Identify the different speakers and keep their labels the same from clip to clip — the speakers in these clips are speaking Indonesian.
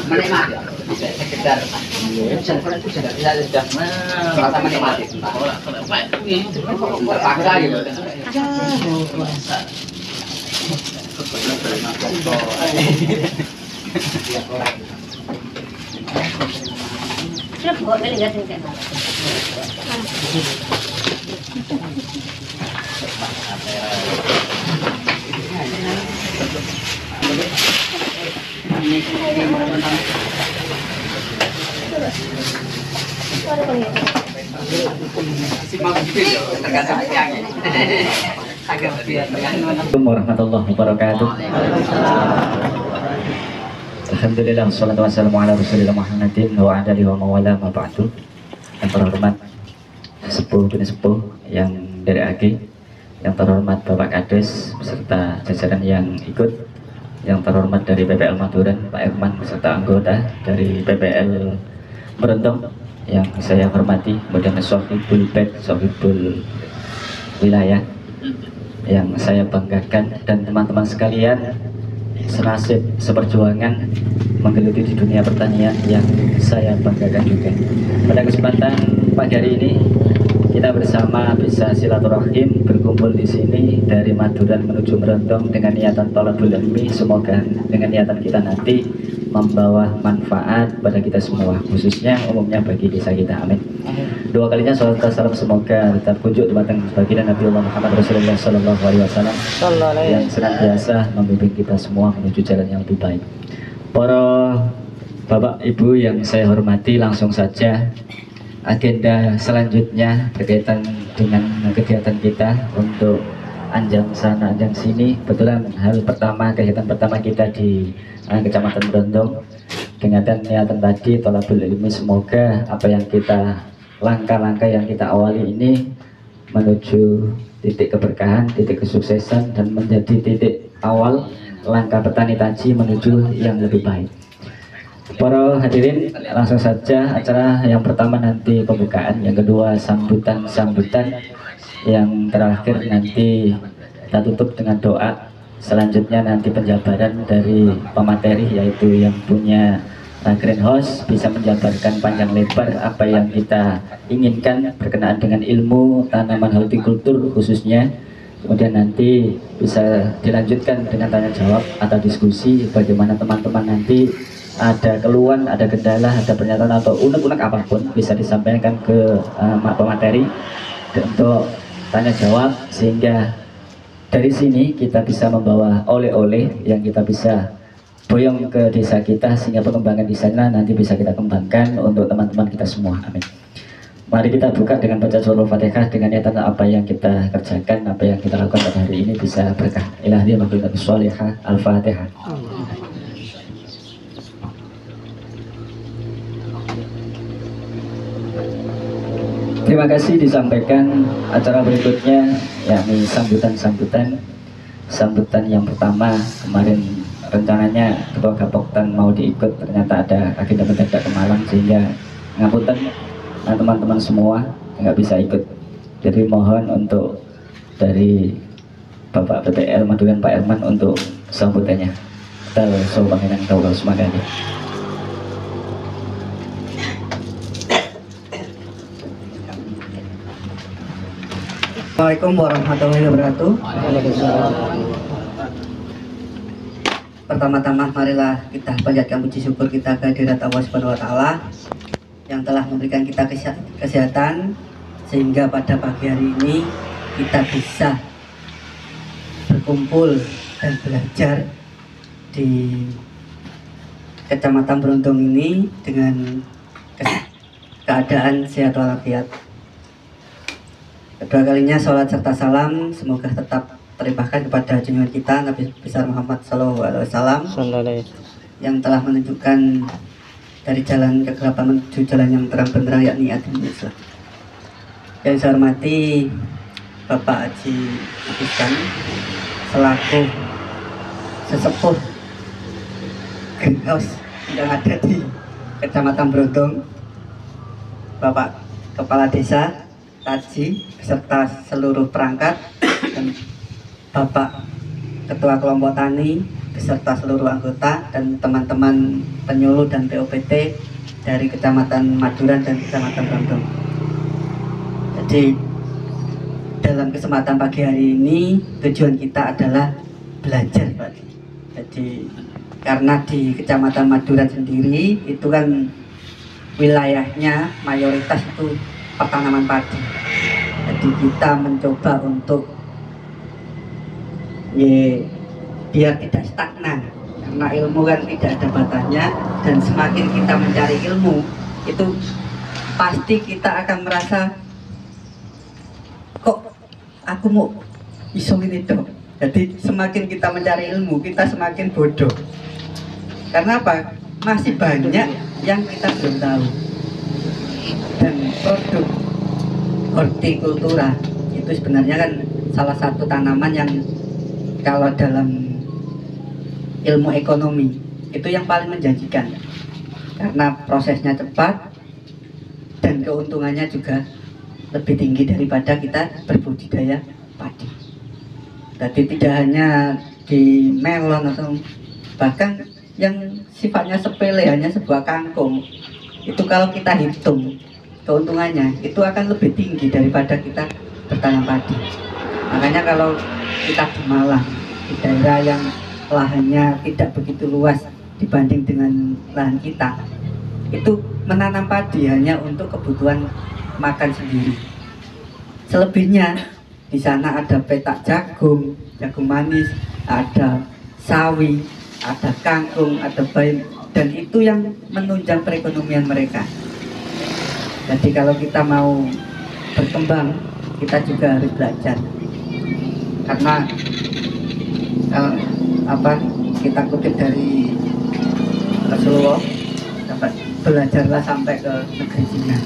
Speaker 1: menikmati sekedar jangan itu sudah bisa merasa menikmati terpaksa gitu.
Speaker 2: Assalamualaikum warahmatullahi wabarakatuh. Alhamdulillah, wassalatu wassalamu ala rasulillah Muhammadin wa ala alihi wa mawala ma ba'du. Yang terhormat sepuh dan sepuh yang dari AG, yang terhormat Bapak Kades beserta jajaran yang ikut, yang terhormat dari PPL Maduran Pak Irman beserta anggota dari PPL Berentong yang saya hormati, kemudian Sohibul Bed, Sohibul Wilayah yang saya banggakan, dan teman-teman sekalian senasib seperjuangan menggeluti di dunia pertanian yang saya banggakan juga. Pada kesempatan pagi hari ini kita bersama bisa silaturahim berkumpul di sini dari Maduran menuju Merondong dengan niatan thalabul ilmi. Semoga dengan niatan kita nanti membawa manfaat pada kita semua, khususnya umumnya bagi desa kita. Amin. Dua kalinya salawat dan salam semoga tetap kunjuk dumateng baginda Nabi Allah Muhammad Rasulullah Sallallahu Alaihi Wasallam yang senantiasa membimbing kita semua menuju jalan yang lebih baik. Para bapak ibu yang saya hormati, langsung saja agenda selanjutnya berkaitan dengan kegiatan kita untuk anjang sana anjang sini. Kebetulan hal pertama, kegiatan pertama kita di Kecamatan Berondong dengan niatan tadi thalabul ilmi. Semoga apa yang kita langkah-langkah yang kita awali ini menuju titik keberkahan, titik kesuksesan, dan menjadi titik awal langkah petani taji menuju yang lebih baik. Para hadirin, langsung saja acara yang pertama nanti pembukaan, yang kedua sambutan, yang terakhir nanti kita tutup dengan doa. Selanjutnya nanti penjabaran dari pemateri, yaitu yang punya greenhouse bisa menjabarkan panjang lebar apa yang kita inginkan berkenaan dengan ilmu tanaman hortikultur khususnya. Kemudian nanti bisa dilanjutkan dengan tanya jawab atau diskusi, bagaimana teman-teman nanti ada keluhan, ada kendala, ada pernyataan atau unek-unek apapun bisa disampaikan ke pemateri untuk tanya jawab, sehingga dari sini kita bisa membawa oleh-oleh yang kita bisa boyong ke desa kita, sehingga pengembangan di sana nanti bisa kita kembangkan untuk teman-teman kita semua. Amin. Mari kita buka dengan baca surah Al-Fatihah dengan niatan apa yang kita kerjakan, apa yang kita lakukan pada hari ini bisa berkah. Ilahi wa kullu sholihah. Al-Fatihah. Terima kasih. Disampaikan acara berikutnya, yakni sambutan yang pertama. Kemarin rencananya Ketua Gapoktan mau diikut, ternyata ada agenda mendadak ke Malang, sehingga ngapunten teman-teman semua nggak bisa ikut. Jadi mohon untuk dari Bapak PPL Maduran Pak Irman untuk sambutannya. Kita sobanginan kaulah semangat.
Speaker 3: Assalamualaikum warahmatullahi wabarakatuh. Pertama-tama marilah kita panjatkan puji syukur kita ke hadirat Allah Subhanahu wa taala yang telah memberikan kita kesehatan sehingga pada pagi hari ini kita bisa berkumpul dan belajar di Kecamatan Berondong ini dengan keadaan sehat walafiat. Kedua kalinya sholat serta salam semoga tetap terlimpahkan kepada junjungan kita Nabi besar Muhammad SAW yang telah menunjukkan dari jalan kegelapan menuju jalan yang terang benderang, yakni agama Islam. Yang saya hormati Bapak Haji Apiskan selaku sesepuh greenhouse yang ada di Kecamatan Berondong, Bapak Kepala Desa Taji beserta seluruh perangkat, dan Bapak Ketua Kelompok Tani beserta seluruh anggota dan teman-teman penyuluh dan POPT dari Kecamatan Maduran dan Kecamatan Brondong. Jadi dalam kesempatan pagi hari ini tujuan kita adalah belajar, Pak. Jadi karena di Kecamatan Maduran sendiri itu kan wilayahnya mayoritas itu pertanaman padi. Jadi kita mencoba untuk biar tidak stagnan, karena ilmu kan tidak ada batasnya, dan semakin kita mencari ilmu itu pasti kita akan merasa kok aku mau iso ini dong. Jadi semakin kita mencari ilmu kita semakin bodoh. Karena apa? Masih banyak yang kita belum tahu. Dan produk hortikultura itu sebenarnya kan salah satu tanaman yang kalau dalam ilmu ekonomi itu yang paling menjanjikan, karena prosesnya cepat dan keuntungannya juga lebih tinggi daripada kita berbudidaya padi. Jadi tidak hanya di melon atau bahkan yang sifatnya sepele, hanya sebuah kangkung, itu kalau kita hitung keuntungannya itu akan lebih tinggi daripada kita bertanam padi. Makanya kalau kita di Malang, di daerah yang lahannya tidak begitu luas dibanding dengan lahan kita, itu menanam padi hanya untuk kebutuhan makan sendiri. Selebihnya di sana ada petak jagung, jagung manis, ada sawi, ada kangkung, ada bayam, dan itu yang menunjang perekonomian mereka. Jadi kalau kita mau berkembang, kita juga harus belajar. Karena kita kutip dari Rasulullah, belajarlah sampai ke negeri Cina.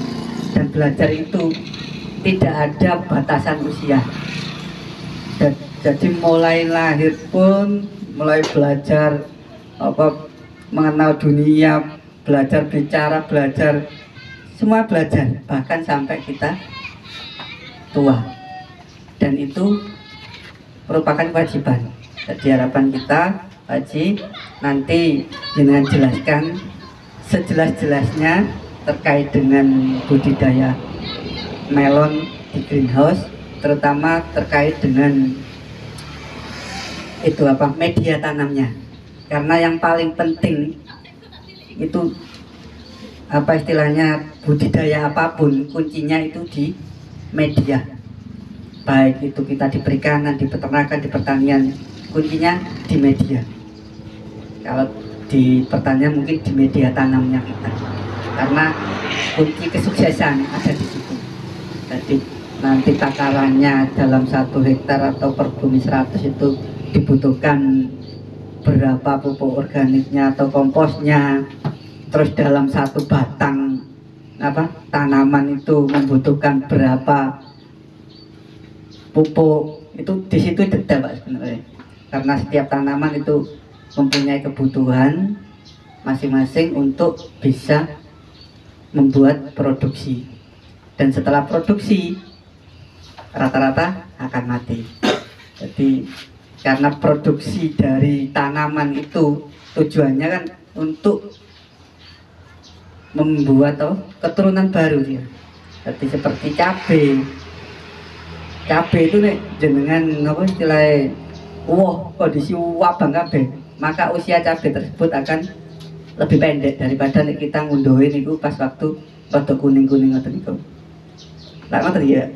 Speaker 3: Dan belajar itu tidak ada batasan usia. Jadi mulai lahir pun, mulai belajar mengenal dunia, belajar bicara, belajar, semua belajar, bahkan sampai kita tua. Dan itu merupakan kewajiban. Jadi harapan kita, Pak Haji, nanti dengan jelaskan sejelas-jelasnya terkait dengan budidaya melon di greenhouse, terutama terkait dengan itu media tanamnya. Karena yang paling penting itu istilahnya budidaya apapun, kuncinya itu di media. Baik itu kita di perikanan, di peternakan, di pertanian, kuncinya di media. Kalau di pertanian mungkin di media tanamnya kita, karena kunci kesuksesan ada di situ. Jadi nanti takarannya dalam 1 hektar atau per bumi 100 itu dibutuhkan berapa pupuk organiknya atau komposnya, terus dalam 1 batang tanaman itu membutuhkan berapa pupuk, itu di situ detail, Pak, sebenarnya. Karena setiap tanaman itu mempunyai kebutuhan masing-masing untuk bisa membuat produksi, dan setelah produksi rata-rata akan mati. Jadi karena produksi dari tanaman itu tujuannya kan untuk membuat keturunan baru ya. Jadi seperti cabai itu nih jenengan istilahnya kondisi wabang kabeh, maka usia cabai tersebut akan lebih pendek daripada kita ngunduhin itu pas waktu rada kuning-kuning ngoten niku. Lah ngoten ya.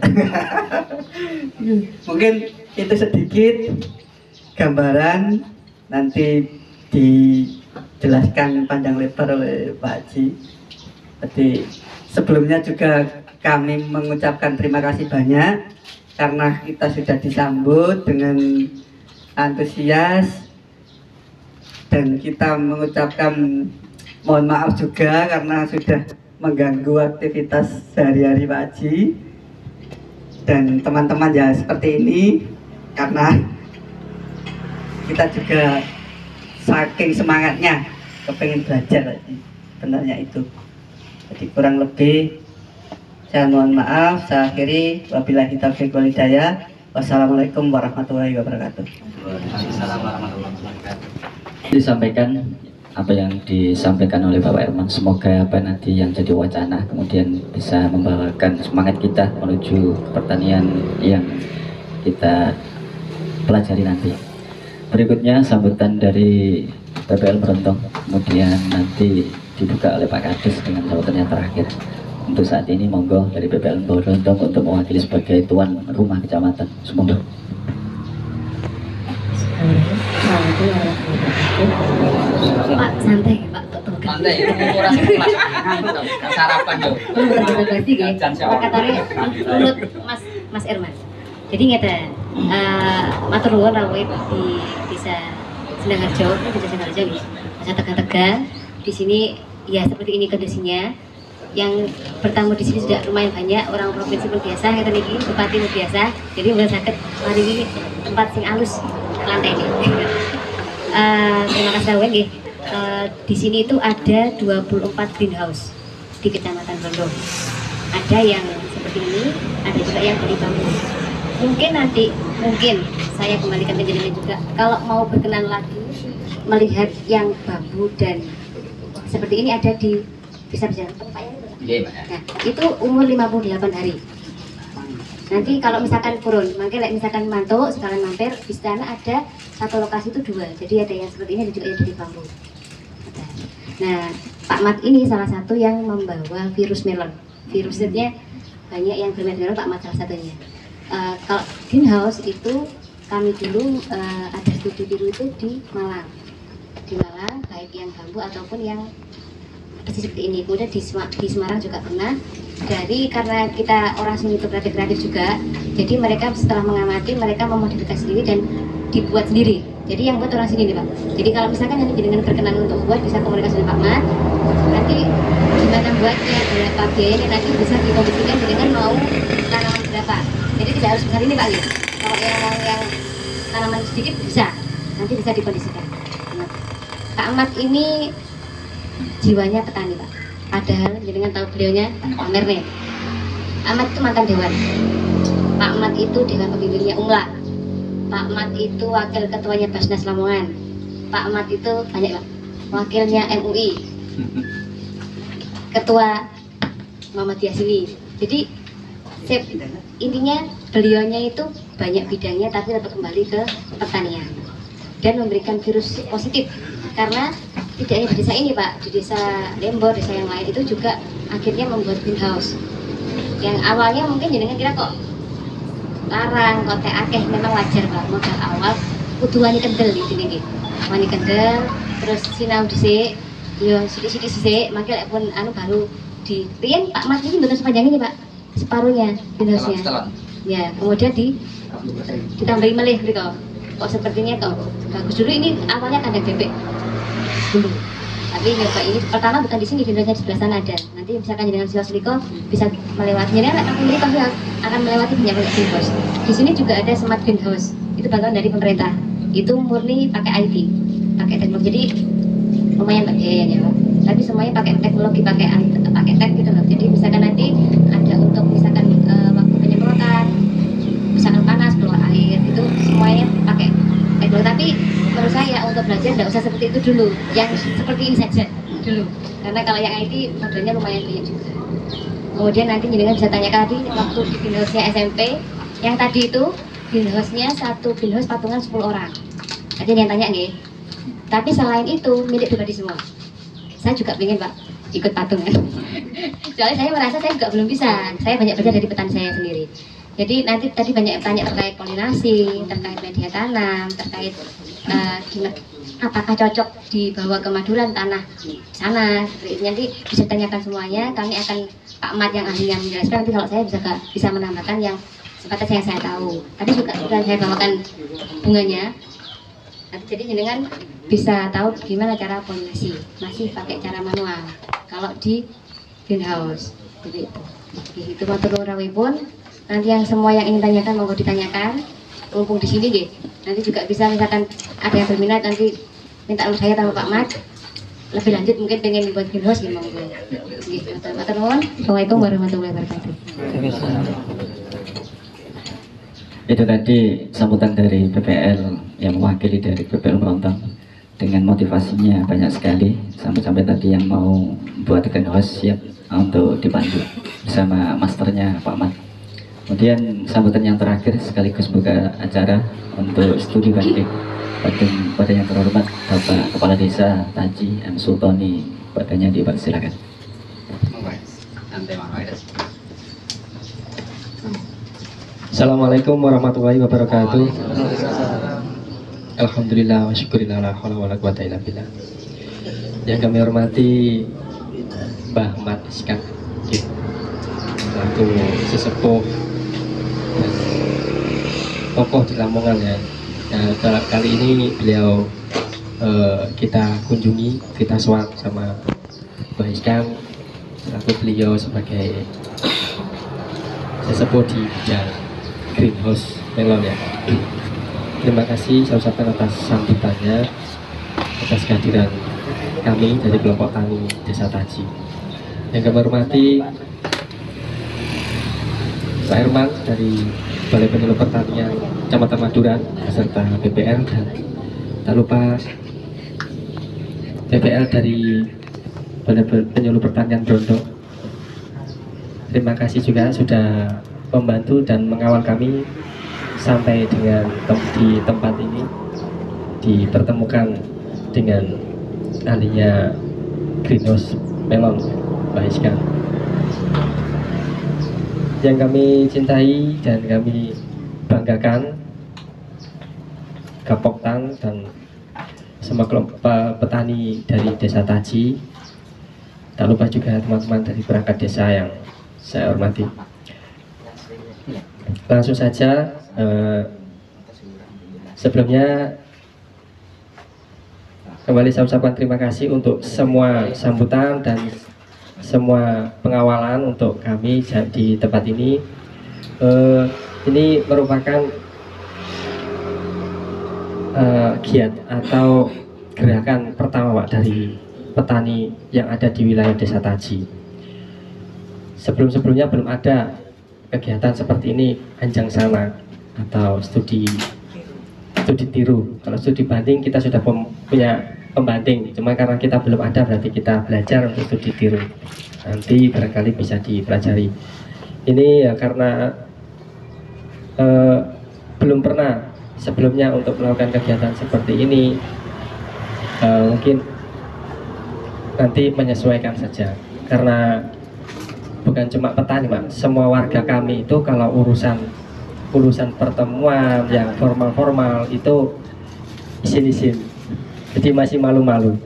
Speaker 3: Mungkin itu sedikit gambaran, nanti dijelaskan panjang lebar oleh Pak Haji. Jadi sebelumnya juga kami mengucapkan terima kasih banyak karena kita sudah disambut dengan antusias, dan kita mengucapkan mohon maaf juga karena sudah mengganggu aktivitas sehari-hari Pak Haji dan teman-teman ya seperti ini, karena kita juga saking semangatnya kepengen belajar sebenarnya itu. Jadi kurang lebih saya mohon maaf, saya akhiri, wabillahi taufiq wal hidayah. Wassalamualaikum warahmatullahi wabarakatuh.
Speaker 1: Waalaikumsalam warahmatullahi wabarakatuh.
Speaker 2: Disampaikan apa yang disampaikan oleh Bapak Herman, semoga apa nanti yang jadi wacana kemudian bisa membawakan semangat kita menuju pertanian yang kita pelajari nanti. Berikutnya sambutan dari PPL Merontong, kemudian nanti dibuka oleh Pak Kades dengan sambutan yang terakhir. Untuk saat ini monggo dari PPL Merontong untuk mewakili sebagai tuan rumah kecamatan. Semoga.
Speaker 4: Pak, santai Pak,
Speaker 1: Santai, kurang kelas. Sarapan yo.
Speaker 4: berarti ya. Pak katanya menurut Mas Erman. Jadi ngeten, matur nuwun rawuh di desa Sendangharjo, desa Sendangharjo nggih. Desa Tegal-Tegal. Di sini ya seperti ini kondisinya. Yang bertamu di sini sudah lumayan banyak, orang provinsi pun biasa, ngeten iki, bupati pun biasa. Jadi mulai sakit hari ini tempat sing alus lantai ini. Terima kasih rawuh nggih. Di sini itu ada 24 greenhouse di Kecamatan Rondo. Ada yang seperti ini, ada juga yang dari bambu. Mungkin saya kembalikan ke jenengan juga. Kalau mau berkenan lagi melihat yang bambu dan seperti ini ada di bisa nah, itu umur 58 hari. Nanti kalau misalkan purun, makanya misalkan mantuk sekalian mampir di sana ada satu lokasi itu 2. Jadi ada yang seperti ini, ada juga yang dari bambu. Nah, Pak Mat ini salah satu yang membawa virus melon. Virusnya banyak yang bermelon, Pak Mat salah satunya. Kalau greenhouse itu kami dulu ada studi biru itu di Malang. Di Malang, baik yang bambu ataupun yang seperti ini. Kemudian di Semarang juga pernah. Karena kita orang sini itu kreatif juga, jadi mereka setelah mengamati, mereka memodifikasi sendiri dan dibuat sendiri. Jadi yang buat orang sini nih Pak. Jadi kalau misalkan nanti dengan berkenan untuk buat, bisa komunikasi dengan Pak Mat. Nanti gimana buatnya, berapa biayanya, nanti bisa dikondisikan dengan mau tanaman berapa. Jadi tidak harus besar ini Pak ya. Kalau yang mau yang tanaman sedikit bisa, nanti bisa dikondisikan. Pak Mat ini jiwanya petani Pak. Padahal jenengan tahu beliaunya pamer nih. Ahmad itu mantan dewan. Pak Mat itu dewan pembimbingnya UMLA. Pak Mat itu wakil ketuanya Basnas Lamongan. Pak Mat itu banyak Pak. Wakilnya MUI. Ketua Muhammadiyah sini. Jadi intinya beliaunya itu banyak bidangnya tapi tetap kembali ke pertanian dan memberikan virus positif karena tidak hanya di desa ini Pak, di desa Lembor, desa yang lain itu juga akhirnya membuat greenhouse. Yang awalnya mungkin jenengan kira kok larang, kok teh akeh, memang wajar Pak. Modal awal kudu wani kendel di sini gitu. Wani kendel, terus sinau dhisik, yo sithik-sithik dhisik, mangke lek pun anu baru di riyen Pak Mas ini betul sepanjang ini Pak. Separuhnya greenhouse-nya. Ya, kemudian ditambahi melih gitu. Kok sepertinya kok bagus dulu ini awalnya kandang bebek dulu. Tapi nyoba ini pertama bukan di sini, greenhouse-nya di sebelah sana ada. Nanti misalkan dengan siwas liko bisa melewati. Jadi anak ini pasti akan melewati banyak greenhouse. Di sini juga ada smart greenhouse. Itu bantuan dari pemerintah. Itu murni pakai IT, pakai teknologi. Jadi lumayan Pak biayanya Pak. Tapi semuanya pakai teknologi, pakai tech gitu loh. Jadi misalkan nanti ada untuk misalkan waktu penyemprotan, misalkan panas keluar air, itu semuanya pakai teknologi. Tapi menurut saya untuk belajar tidak usah seperti itu dulu, yang seperti ini saja dulu. Karena kalau yang IT modelnya lumayan banyak juga. Kemudian nanti jenengan bisa tanya tadi waktu di greenhouse-nya SMP, yang tadi itu greenhouse-nya satu greenhouse patungan 10 orang. Ada yang tanya nih. Tapi selain itu milik pribadi semua. Saya juga pengen Pak ikut patungan. Soalnya saya merasa saya juga belum bisa. Saya banyak belajar dari petani saya sendiri. Jadi nanti tadi banyak tanya terkait polinasi, terkait media tanam, terkait gimana, apakah cocok dibawa ke Maduran tanah sana. Nanti bisa tanyakan semuanya. Kami akan Pak Mat yang ahli yang menjelaskan. Nanti kalau saya bisa menambahkan yang sebatas yang saya tahu. Tadi juga sudah saya bawakan bunganya. Nanti jadi jenengan bisa tahu gimana cara polinasi. Masih pakai cara manual. Kalau di greenhouse, jadi itu matur nuwun pun. Nanti yang semua yang ingin tanyakan monggo ditanyakan. Mumpung di sini deh. Nanti juga bisa misalkan ada yang berminat nanti minta nomor saya sama Pak Mat. Lebih lanjut mungkin pengen buat greenhouse ya monggo. Nggih, matur nuwun. Assalamualaikum warahmatullahi wabarakatuh.
Speaker 2: Itu tadi sambutan dari PPL yang mewakili dari PPL Merontong. dengan motivasinya banyak sekali, sampai-sampai tadi yang mau buat greenhouse siap untuk dipandu bersama masternya Pak Mat. Kemudian sambutan yang terakhir sekaligus buka acara untuk studi banding pada yang terhormat Bapak Kepala Desa Taji M. Sultoni, padanya dipersilakan.
Speaker 5: Assalamualaikum warahmatullahi wabarakatuh. Alhamdulillah wa syukurillah la haula wala quwata illa billah. Yang kami hormati Mbah Mat Iskak, selaku sesepuh dan tokoh di Lamongan ya. Nah, kali ini beliau kita kunjungi, kita sowan sama Mbah Iskak, selaku beliau sebagai sesepuh di bidang greenhouse melon ya. Terima kasih saya ucapkan atas sambutannya, atas kehadiran kami dari kelompok tani Desa Taji. Yang kami hormati Pak Herman dari Balai Penyuluh Pertanian Kecamatan Maduran beserta BPL, dan tak lupa BPL dari Balai Penyuluh Pertanian Brondok. Terima kasih juga sudah membantu dan mengawal kami sampai dengan di tempat ini, dipertemukan dengan ahlinya greenhouse melon Mbah Iskak. Yang kami cintai dan kami banggakan Gapoktan dan semua kelompok petani dari Desa Taji. Tak lupa juga teman-teman dari perangkat desa yang saya hormati. Langsung saja, sebelumnya kembali saya ucapkan terima kasih untuk semua sambutan dan semua pengawalan untuk kami di tempat ini. Ini merupakan giat atau gerakan pertama Pak dari petani yang ada di wilayah Desa Taji. Sebelum-sebelumnya belum ada kegiatan seperti ini, anjang sana atau studi tiru. Kalau studi banding kita sudah punya pembanding, cuma karena kita belum ada berarti kita belajar untuk studi tiru. Nanti barangkali bisa dipelajari. Ini ya karena belum pernah sebelumnya untuk melakukan kegiatan seperti ini. Mungkin nanti menyesuaikan saja, karena bukan cuma petani Pak, semua warga kami itu kalau urusan pertemuan yang formal itu isin-isin, jadi masih malu-malu.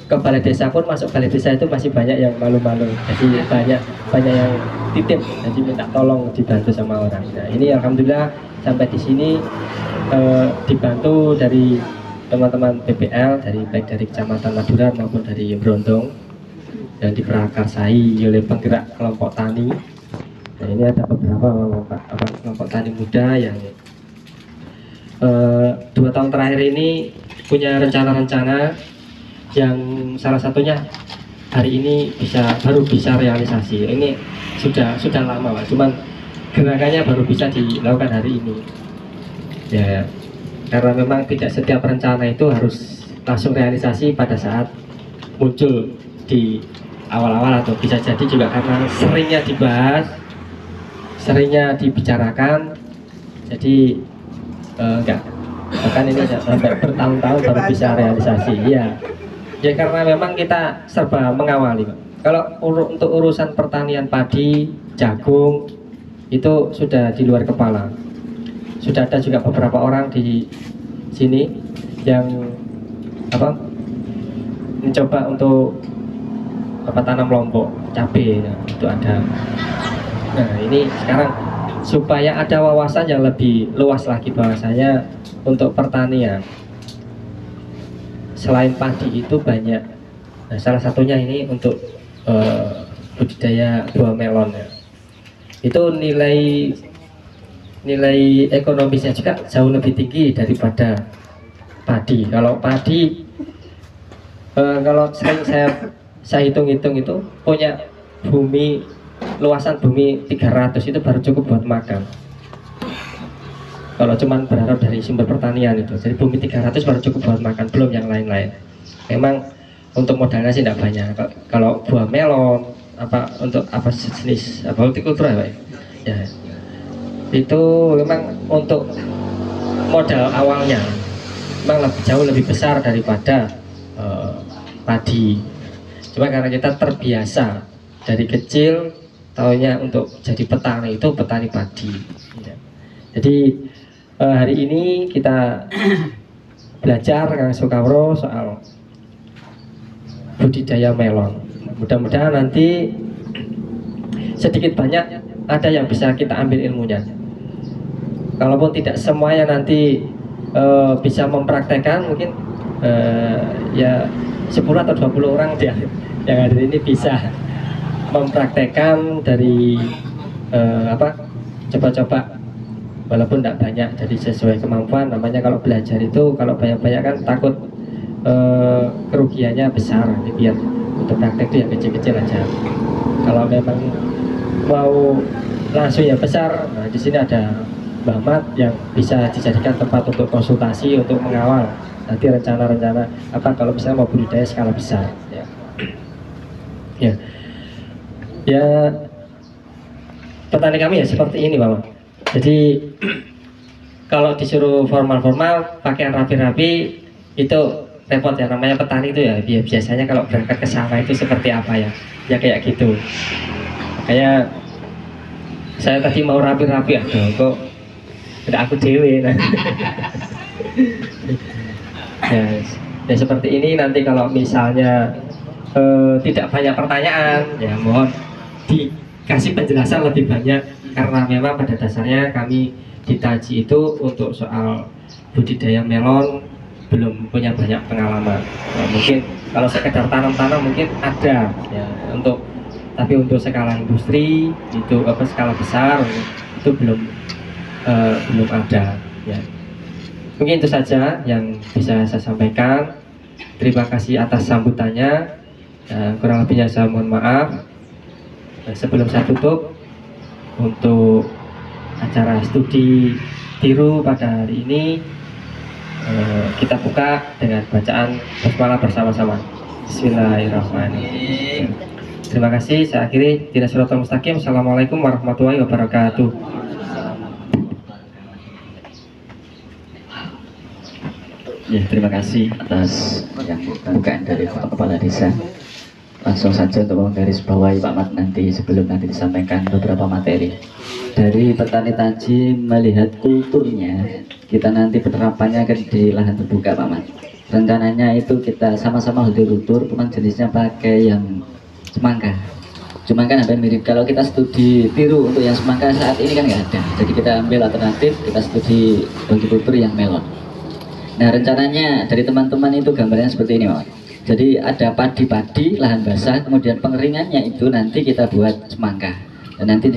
Speaker 5: Ke balai desa pun, masuk balai desa itu masih banyak yang malu-malu, jadi banyak yang titip, jadi minta tolong dibantu sama orang. Nah ini alhamdulillah sampai di sini dibantu dari teman-teman BPL, baik dari Kecamatan Maduran maupun dari Brondong, yang diprakarsai oleh penggerak kelompok tani. Nah ini ada beberapa kelompok tani muda yang 2 tahun terakhir ini punya rencana-rencana yang salah satunya hari ini baru bisa realisasi. Ini sudah lama Pak, cuman gerakannya baru bisa dilakukan hari ini ya, karena memang tidak setiap rencana itu harus langsung realisasi pada saat muncul di awal-awal, atau bisa jadi juga karena seringnya dibahas, seringnya dibicarakan, jadi enggak, bahkan ini sampai bertahun-tahun baru bisa realisasi ya karena memang kita serba mengawali Pak. Kalau untuk urusan pertanian padi, jagung itu sudah di luar kepala. Sudah ada juga beberapa orang di sini yang mencoba untuk tanam lombok cabai ya, itu ada. Nah ini sekarang supaya ada wawasan yang lebih luas lagi bahwasanya untuk pertanian selain padi itu banyak. Nah salah satunya ini untuk budidaya buah melon ya. Itu nilai ekonomisnya juga jauh lebih tinggi daripada padi. Kalau padi kalau sering saya hitung-hitung itu punya luasan bumi 300 itu baru cukup buat makan. kalau cuman berharap dari sumber pertanian itu. Jadi bumi 300 baru cukup buat makan, belum yang lain-lain. Memang untuk modalnya sih tidak banyak. Kalau buah melon, untuk jenis hortikultura ya, itu memang untuk modal awalnya memang jauh lebih besar daripada padi. Cuma karena kita terbiasa dari kecil taunya untuk jadi petani itu petani padi. Jadi hari ini kita belajar Kang Sukawro soal budidaya melon. Mudah-mudahan nanti sedikit banyak ada yang bisa kita ambil ilmunya. Kalaupun tidak semuanya nanti bisa mempraktekkan, mungkin ya 10 atau 20 orang yang ada ini bisa mempraktekkan dari coba-coba, walaupun tidak banyak, jadi sesuai kemampuan. Namanya kalau belajar itu kalau banyak-banyak kan takut kerugiannya besar. Jadi biar untuk praktek itu yang kecil-kecil aja. Kalau memang mau langsung yang besar, nah di sini ada Mbak Mat yang bisa dijadikan tempat untuk konsultasi, untuk mengawal nanti rencana-rencana kalau misalnya mau budidaya skala besar. Ya, petani kami ya seperti ini, Bapak. Jadi kalau disuruh formal-formal, pakaian rapi-rapi itu repot ya. Namanya petani itu ya biasanya kalau berangkat ke sawah itu seperti apa ya kayak gitu. Makanya saya tadi mau rapi-rapi, aduh kok udah aku dewe. Nah. ya seperti ini. Nanti kalau misalnya tidak banyak pertanyaan, ya mohon dikasih penjelasan lebih banyak, karena memang pada dasarnya kami di Taji itu untuk soal budidaya melon belum punya banyak pengalaman. Nah, mungkin kalau sekedar tanam-tanam mungkin ada ya, tapi untuk skala industri itu skala besar itu belum ada ya. Mungkin itu saja yang bisa saya sampaikan. Terima kasih atas sambutannya. Kurang lebihnya saya mohon maaf. Sebelum saya tutup, untuk acara studi biru pada hari ini kita buka dengan bacaan basmalah bersama-sama. Bismillahirrahmanirrahim. Terima kasih. Saya akhiri. Tidak siratal mustaqim. Assalamualaikum warahmatullahi wabarakatuh.
Speaker 2: Ya, terima kasih atas yang pembukaan dari Kepala Desa. Langsung saja untuk menggarisbawahi Pak Mat nanti sebelum nanti disampaikan beberapa materi. Dari petani Taji melihat kulturnya, kita nanti penerapannya akan di lahan terbuka Pak Mat. Rencananya itu kita sama-sama hortikultur, cuman jenisnya pakai yang semangka. Cuman kan hampir mirip. Kalau kita studi tiru untuk yang semangka saat ini kan nggak ada. Jadi kita ambil alternatif, kita studi hortikultur yang melon. Nah, rencananya dari teman-teman itu gambarnya seperti ini, Pak. Jadi ada padi-padi, lahan basah, kemudian pengeringannya itu nanti kita buat semangka. Dan nanti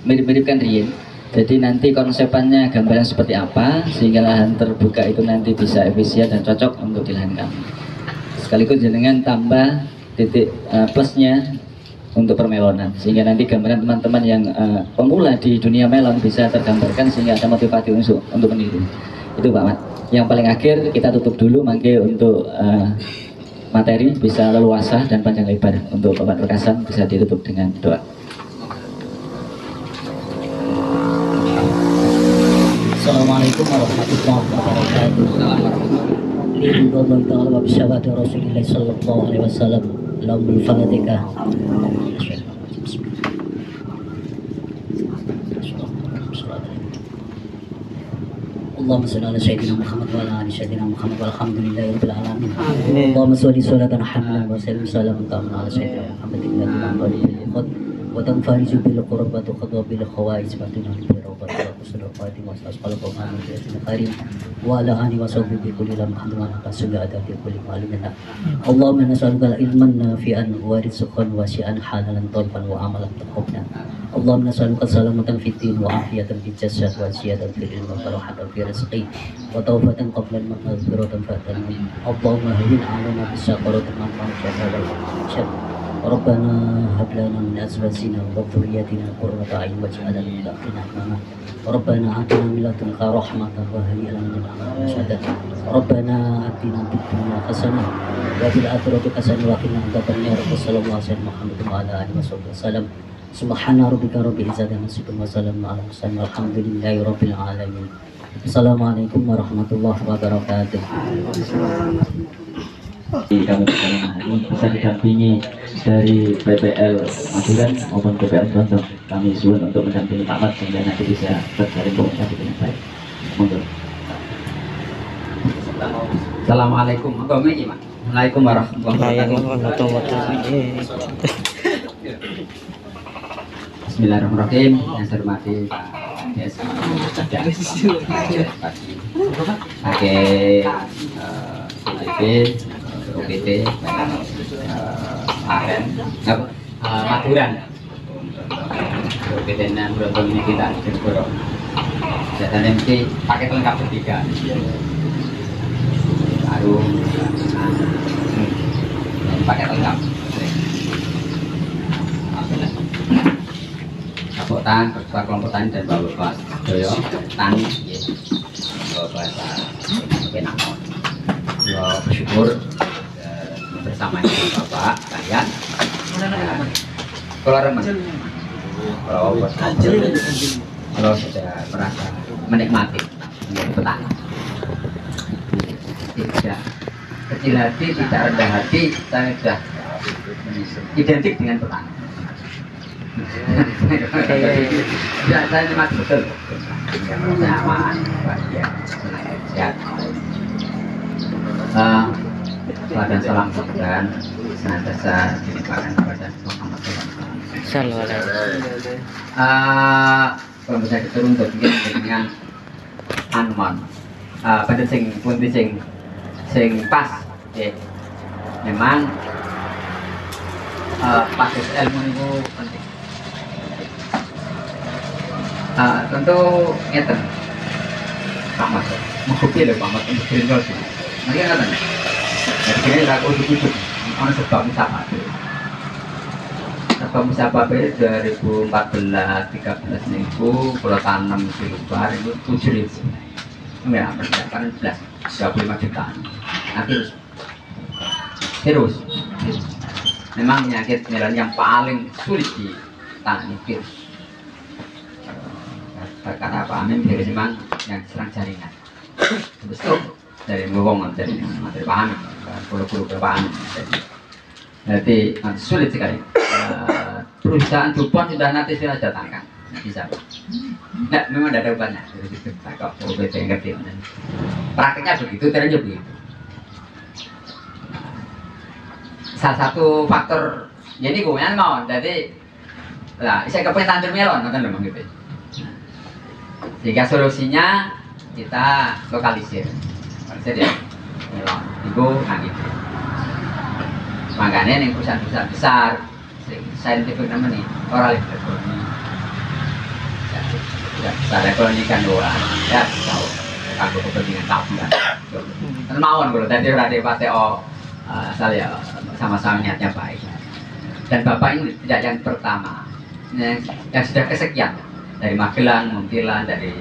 Speaker 2: mirip-miripkan rien. Jadi nanti konsepannya gambaran seperti apa, sehingga lahan terbuka itu nanti bisa efisien dan cocok untuk di lahan kami. Sekaligus dengan tambah titik plusnya untuk permelonan, sehingga nanti gambaran teman-teman yang pemula di dunia melon bisa tergambarkan, sehingga ada motivasi untuk meniru. Itu Pak Mat. Yang paling akhir kita tutup dulu, mangke untuk materi bisa leluasa dan panjang lebar. Untuk Bapak Perkasan bisa ditutup dengan doa.
Speaker 3: Assalamualaikum warahmatullahi wabarakatuh. Alhamdulillah ta'ala wa bisyawati Rasulillah sallallahu alaihi wasallam. Lahumul Fatihah. Allahumma shalli ala sayyidina Muhammad wa ala ali sayyidina Muhammad walhamdulillahi rabbil alamin. Allahumma shalli salatan hamdan wa sallim salamun ta'ala ala sayyidina Muhammad wa tanfariju bil qurbat wa qadwa bil khawaiz wa tunal bil rawbat wa qusra fatim wa asqal qawman bi karim wa ala ali wa sahbihi bi kulli lam hamdan wa tasbiha bi kulli malimin. Allahumma nas'aluka ilman nafi'an wa rizqan wasi'an halalan tayyiban wa amalan taqabbala. Allahumma nas'aluka salamatan fid din wa afiyatan fil jasad wa ziyadatan fil ilmi wa rahatan fil rizqi wa tawbatan qabla al-maghfiratan fatan. Allahumma hawwin 'alaina bis-sakhawati man fa'ala wal
Speaker 6: ربنا هب لنا من أزواجنا وذرياتنا قرة أعين واجعلنا للمتقين إماما ربنا آتنا من لدنك رحمة وهيئ لنا من أمرنا رشدا ربنا آتنا في الدنيا حسنة وفي الآخرة حسنة وقنا عذاب النار وصلى الله على سيدنا محمد وعلى آله وصحبه وسلم سبحان ربك رب العزة عما يصفون وسلام على المرسلين والحمد لله رب العالمين. Assalamualaikum warahmatullahi wabarakatuh.
Speaker 2: Kami bersama hari bisa didampingi dari PPL Maduran maupun PPL Gontor. Kami suwun untuk mendampingi Pak Mat sehingga nanti bisa berjalan komunikasi dengan baik. Monggo.
Speaker 1: Assalamualaikum. Assalamualaikum warahmatullahi wabarakatuh. Bismillahirrahmanirrahim. Yang saya hormati Pak pakai OPT Maduran OPT dan beruntung ini kita berkorok dan nanti paket lengkap bertiga baru paket lengkap Kabupaten, Ketua Kelompok Tani dan Bapak Doyo Tani bahasa Penangkon. Saya bersyukur bersama dengan Bapak kalian. Kalau sudah merasa menikmati menjadi petani, tidak kecil hati, tidak rendah hati, saya sudah identik dengan petani. Ya, saya nikmat betul. Nyaman, bahagia, sehat. Dan salam kemudian senantiasa dilimpahkan kepada Muhammad SAW. Kalau bisa diturun untuk dengan anuman, pada sing pas, memang pakai ilmu itu penting. Tentu ngeten Pak Mas mengkupi lho Pak Mas untuk greenhouse ini mungkin ngeten jadi aku duduk ada sebab musabah itu 2014-13 niku kalau tanam di luar itu 7.000 ya persiapan 25 jutaan nah terus memang penyakit melon yang paling sulit ditangani virus karena apa amin virus memang yang serang jaringan betul dari ngomong dari paham guru-guru paham jadi sulit sekali perusahaan Dupont sudah nanti sudah datangkan bisa nah memang ada obatnya dari situ kok obat yang ngerti praktiknya begitu ternyata begitu salah satu faktor jadi gue mau jadi lah saya kepengen tandur melon nonton memang gitu sehingga solusinya kita lokalisir ya melon itu gitu makanya yang perusahaan besar saintifik namanya orang ekonomi ya besar ekonomi kan orang ya tahu aku kepentingan taburan kan mawon kalau tadi udah dipate saya sama-sama niatnya baik dan Bapak ini tidak yang pertama yang sudah kesekian dari Magelang, Muntilan, dari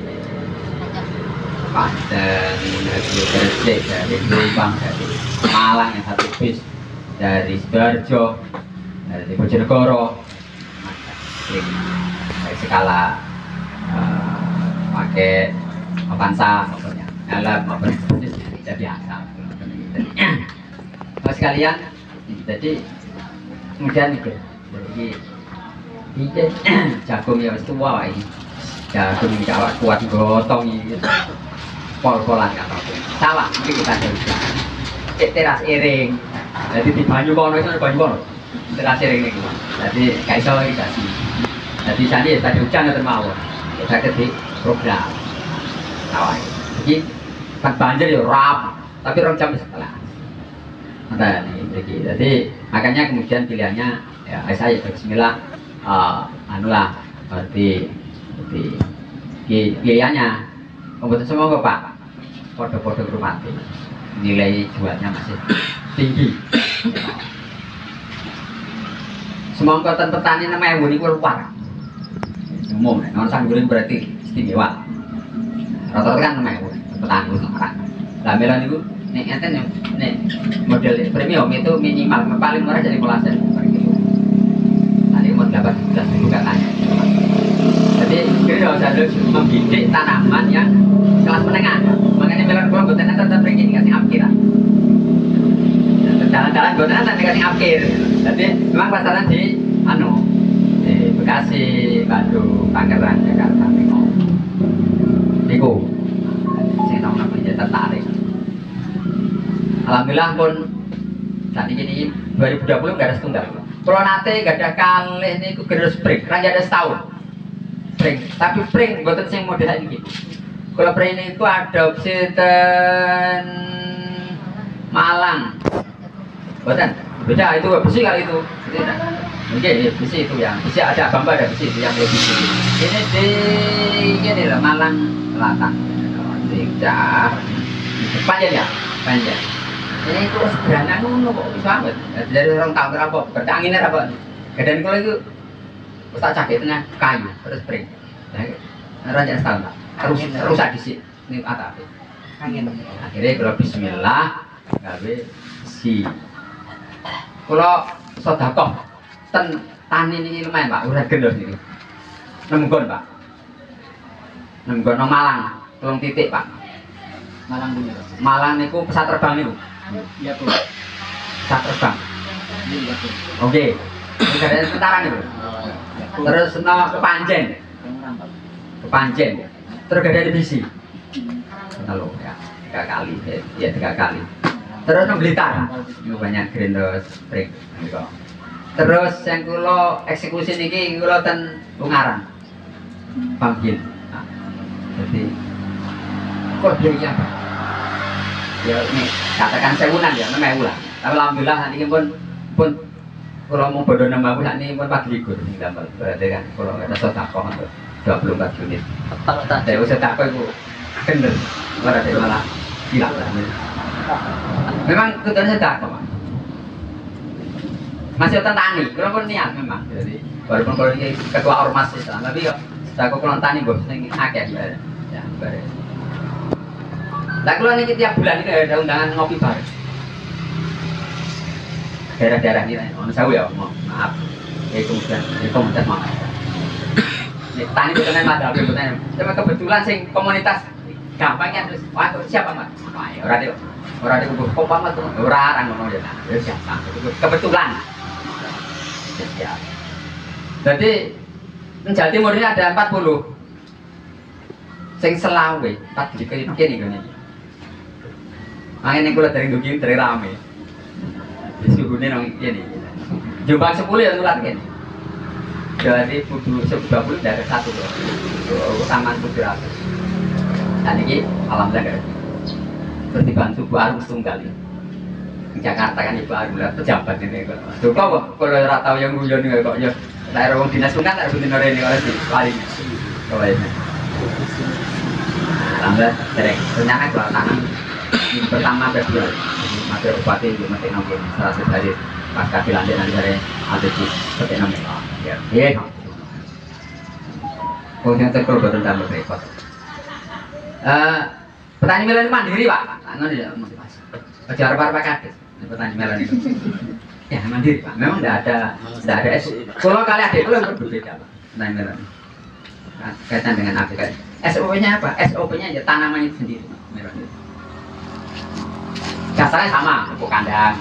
Speaker 1: Banten, dari Gresik, dari Jombang, dari Malang yang satu bis, dari Sidoarjo, dari Bojonegoro, dari skala pakai Avanza, maksudnya, alat maupun jadi biasa. Sekalian, jadi kemudian itu, jadi jagung ya itu wah ini jagung jawab kuat gotong ini pol-polan nggak apa-apa salah mungkin kita bisa teras iring jadi di banyu kono itu banyu kono teras iring ini jadi kayak so irigasi jadi sana ya tadi hujan atau mawon kita ketik program sawah jadi kan banjir ya rap tapi orang jam setelah nah ini jadi makanya kemudian pilihannya ya saya bismillah anulah berarti biayanya membuat semua Pak foto-foto rumah nilai jualnya masih tinggi Semangka ten petani 6.000 niku luar. Umum, non sanggurun berarti istimewa. Rata-rata kan 6.000 petani Semarang. Lah melan niku nek enten nek model premium itu minimal paling murah jadi 15.000 per kilo. Tadi mau 18 dulu katanya. Jadi kira usah membidik tanaman yang kelas menengah. Makanya melan kula mboten tetep mriki dikasih apkiran. Jalan-jalan mboten nanti dikasih apkir. Jadi memang pasaran di di Bekasi, Bandung, Tangerang, Jakarta, niku sing tau namanya tertarik. Alhamdulillah pun saat ini 2020 nggak ada setunggal. Kalau nate gak ada kali niku gerus spring, raja ada setahun. Spring, tapi spring buatan sing model ini. Kalau spring itu adopsi ten Malang, buatan beda itu besi kali itu. Mungkin ya, besi itu yang besi ada bamba ada besi itu yang lebih besi. Ini lah Malang Selatan. Tinggal panjang ya, panjang. Ini terus berangan ngono kok bisa banget. Dari orang tahu berapa, kerja anginnya apa. Kedan kalau itu ustaz cakek tengah kayu terus spring. Raja setahun tak. Terus di sini ini atap. Angin. Akhirnya kalau Bismillah gawe si. Kalau sodakoh ten tani ini lumayan Pak, urat gendos ini. 6 gon Pak. 6 gon nang Malang, 3 titik Pak. Malang dulu. Malang niku pesawat terbang niku. Iya tuh. Pesawat terbang. Iya tuh. Oke. Negara tentara niku. Terus nama ke Panjen. Ke Panjen. Terus gak ada divisi. Halo ya. 3 kali. Ya 3 kali. Terus nang Blitar. Niku banyak Greenhouse Spring niku. Terus yang kulo eksekusi niki kulo ten Ungaran, Panggil. Nah, jadi kok biaya Pak? Ya ini katakan 1.000-an ya, 6.000 lah. Tapi alhamdulillah nanti pun kulo mau bodoh 6.000 saat ini pun pagi likur nih gambar. Berarti kan kulo ada sedekah untuk 24 unit. Saya sedekah itu kendel, berarti malah hilang lah. Memang kebetulan sedekah Pak. Masih tani, kalau pun niat memang. Jadi walaupun kalau ini ketua ormas Islam, tapi kok aku kalau tani bos ini akeh ya bare. Lah kalau ini tiap bulan ini ada undangan ngopi bareng. Daerah-daerah ini, mohon saya ya, maaf. Kemudian maaf. Tani bukan ada, bukan. Cuma kebetulan sing komunitas gampangnya terus, wah siapa Mas? Orang itu kok Mas orang ngono ya. Ya siapa? Kebetulan. Ya. Jadi Jawa Timur ini ada 40 sing selawe 4 dikene ngene. Makanya kula dari dugi dari rame. Disuhune nang kene. Jombang 10 ya nular kene. Dari kudu 20 dari 1 loh. Taman 700. Dan ini alhamdulillah berdibantu baru tunggal ini. Di Jakarta kan ibu aku lihat pejabat ini kok. Coba kok kalau ora tau yang guyon iki kok ya daerah wong dinas kan tak bener ini kalau di paling. Kalau ini. Alhamdulillah sering. Ternyata kalau tangan pertama Februari materi bupati di mati nomor 100 hari pasca dilantik dari ADC seperti namanya. Ya. Iya. Kemudian terkul betul dalam repot. Petani melon mandiri Pak. Ngono ya motivasi. Kejar para kades. Petani melon itu. Ya mandiri Pak. Memang tidak ada kalau kali adik itu yang berbeda Pak. Petani melon. Nah, kaitan dengan aplikasi. SOP-nya apa? SOP-nya ya tanaman itu sendiri melon itu. Dasarnya sama, pupuk kandang.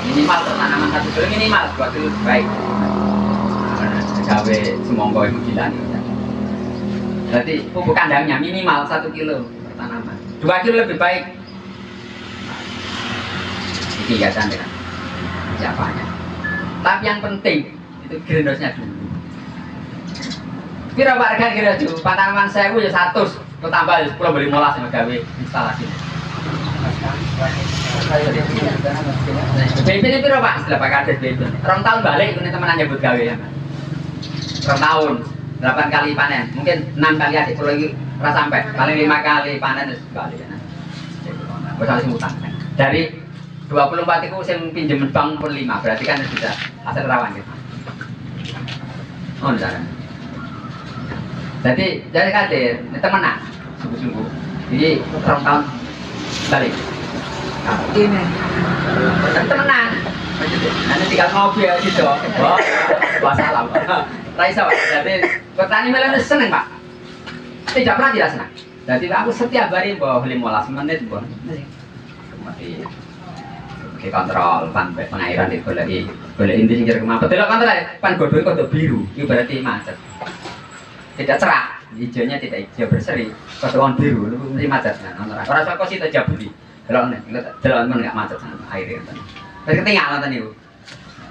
Speaker 1: Minimal tanaman 1 kilo minimal 2 kilo baik. Gawe semongko itu gila nih. Berarti pupuk kandangnya minimal 1 kilo per tanaman. 2 kilo lebih baik. Ini ya dengan siapanya. Tapi yang penting itu greenhouse-nya dulu. Kira warga kira dulu, tanaman 1000 ya 100. Kau tambah 10 beli molas sama gawe instalasi. BP ini piro Pak? Istilah Pak Kades BP. 2 tahun balik ini teman nyebut gawe ya. 2 tahun, 8 kali panen. Mungkin 6 kali adik kalau lagi ora sampai. Paling 5 kali panen terus balik ya. Wis sing utang. Dari 24 itu sing pinjem bank pun 5, berarti kan sudah hasil rawan gitu. Oh, misalnya. Jadi kadir, temenan, sungguh-sungguh. Jadi orang tahun balik. Nah, ini, temenan. Nanti tinggal ngopi aja gitu. Wah, wassalam. Raisa, Pak. Jadi petani melon seneng, Pak. Tidak pernah tidak senang. Jadi aku setiap hari bawa 15 menit, Bang. Mati. Kontrol pan pengairan itu lagi boleh inti singgir kemana betul kontrol pan godong kodok biru itu berarti macet tidak cerah hijaunya tidak hijau berseri kodok biru itu mesti macet orang suka sih tak jauh beli kalau nggak macet air itu tapi ketinggalan tadi itu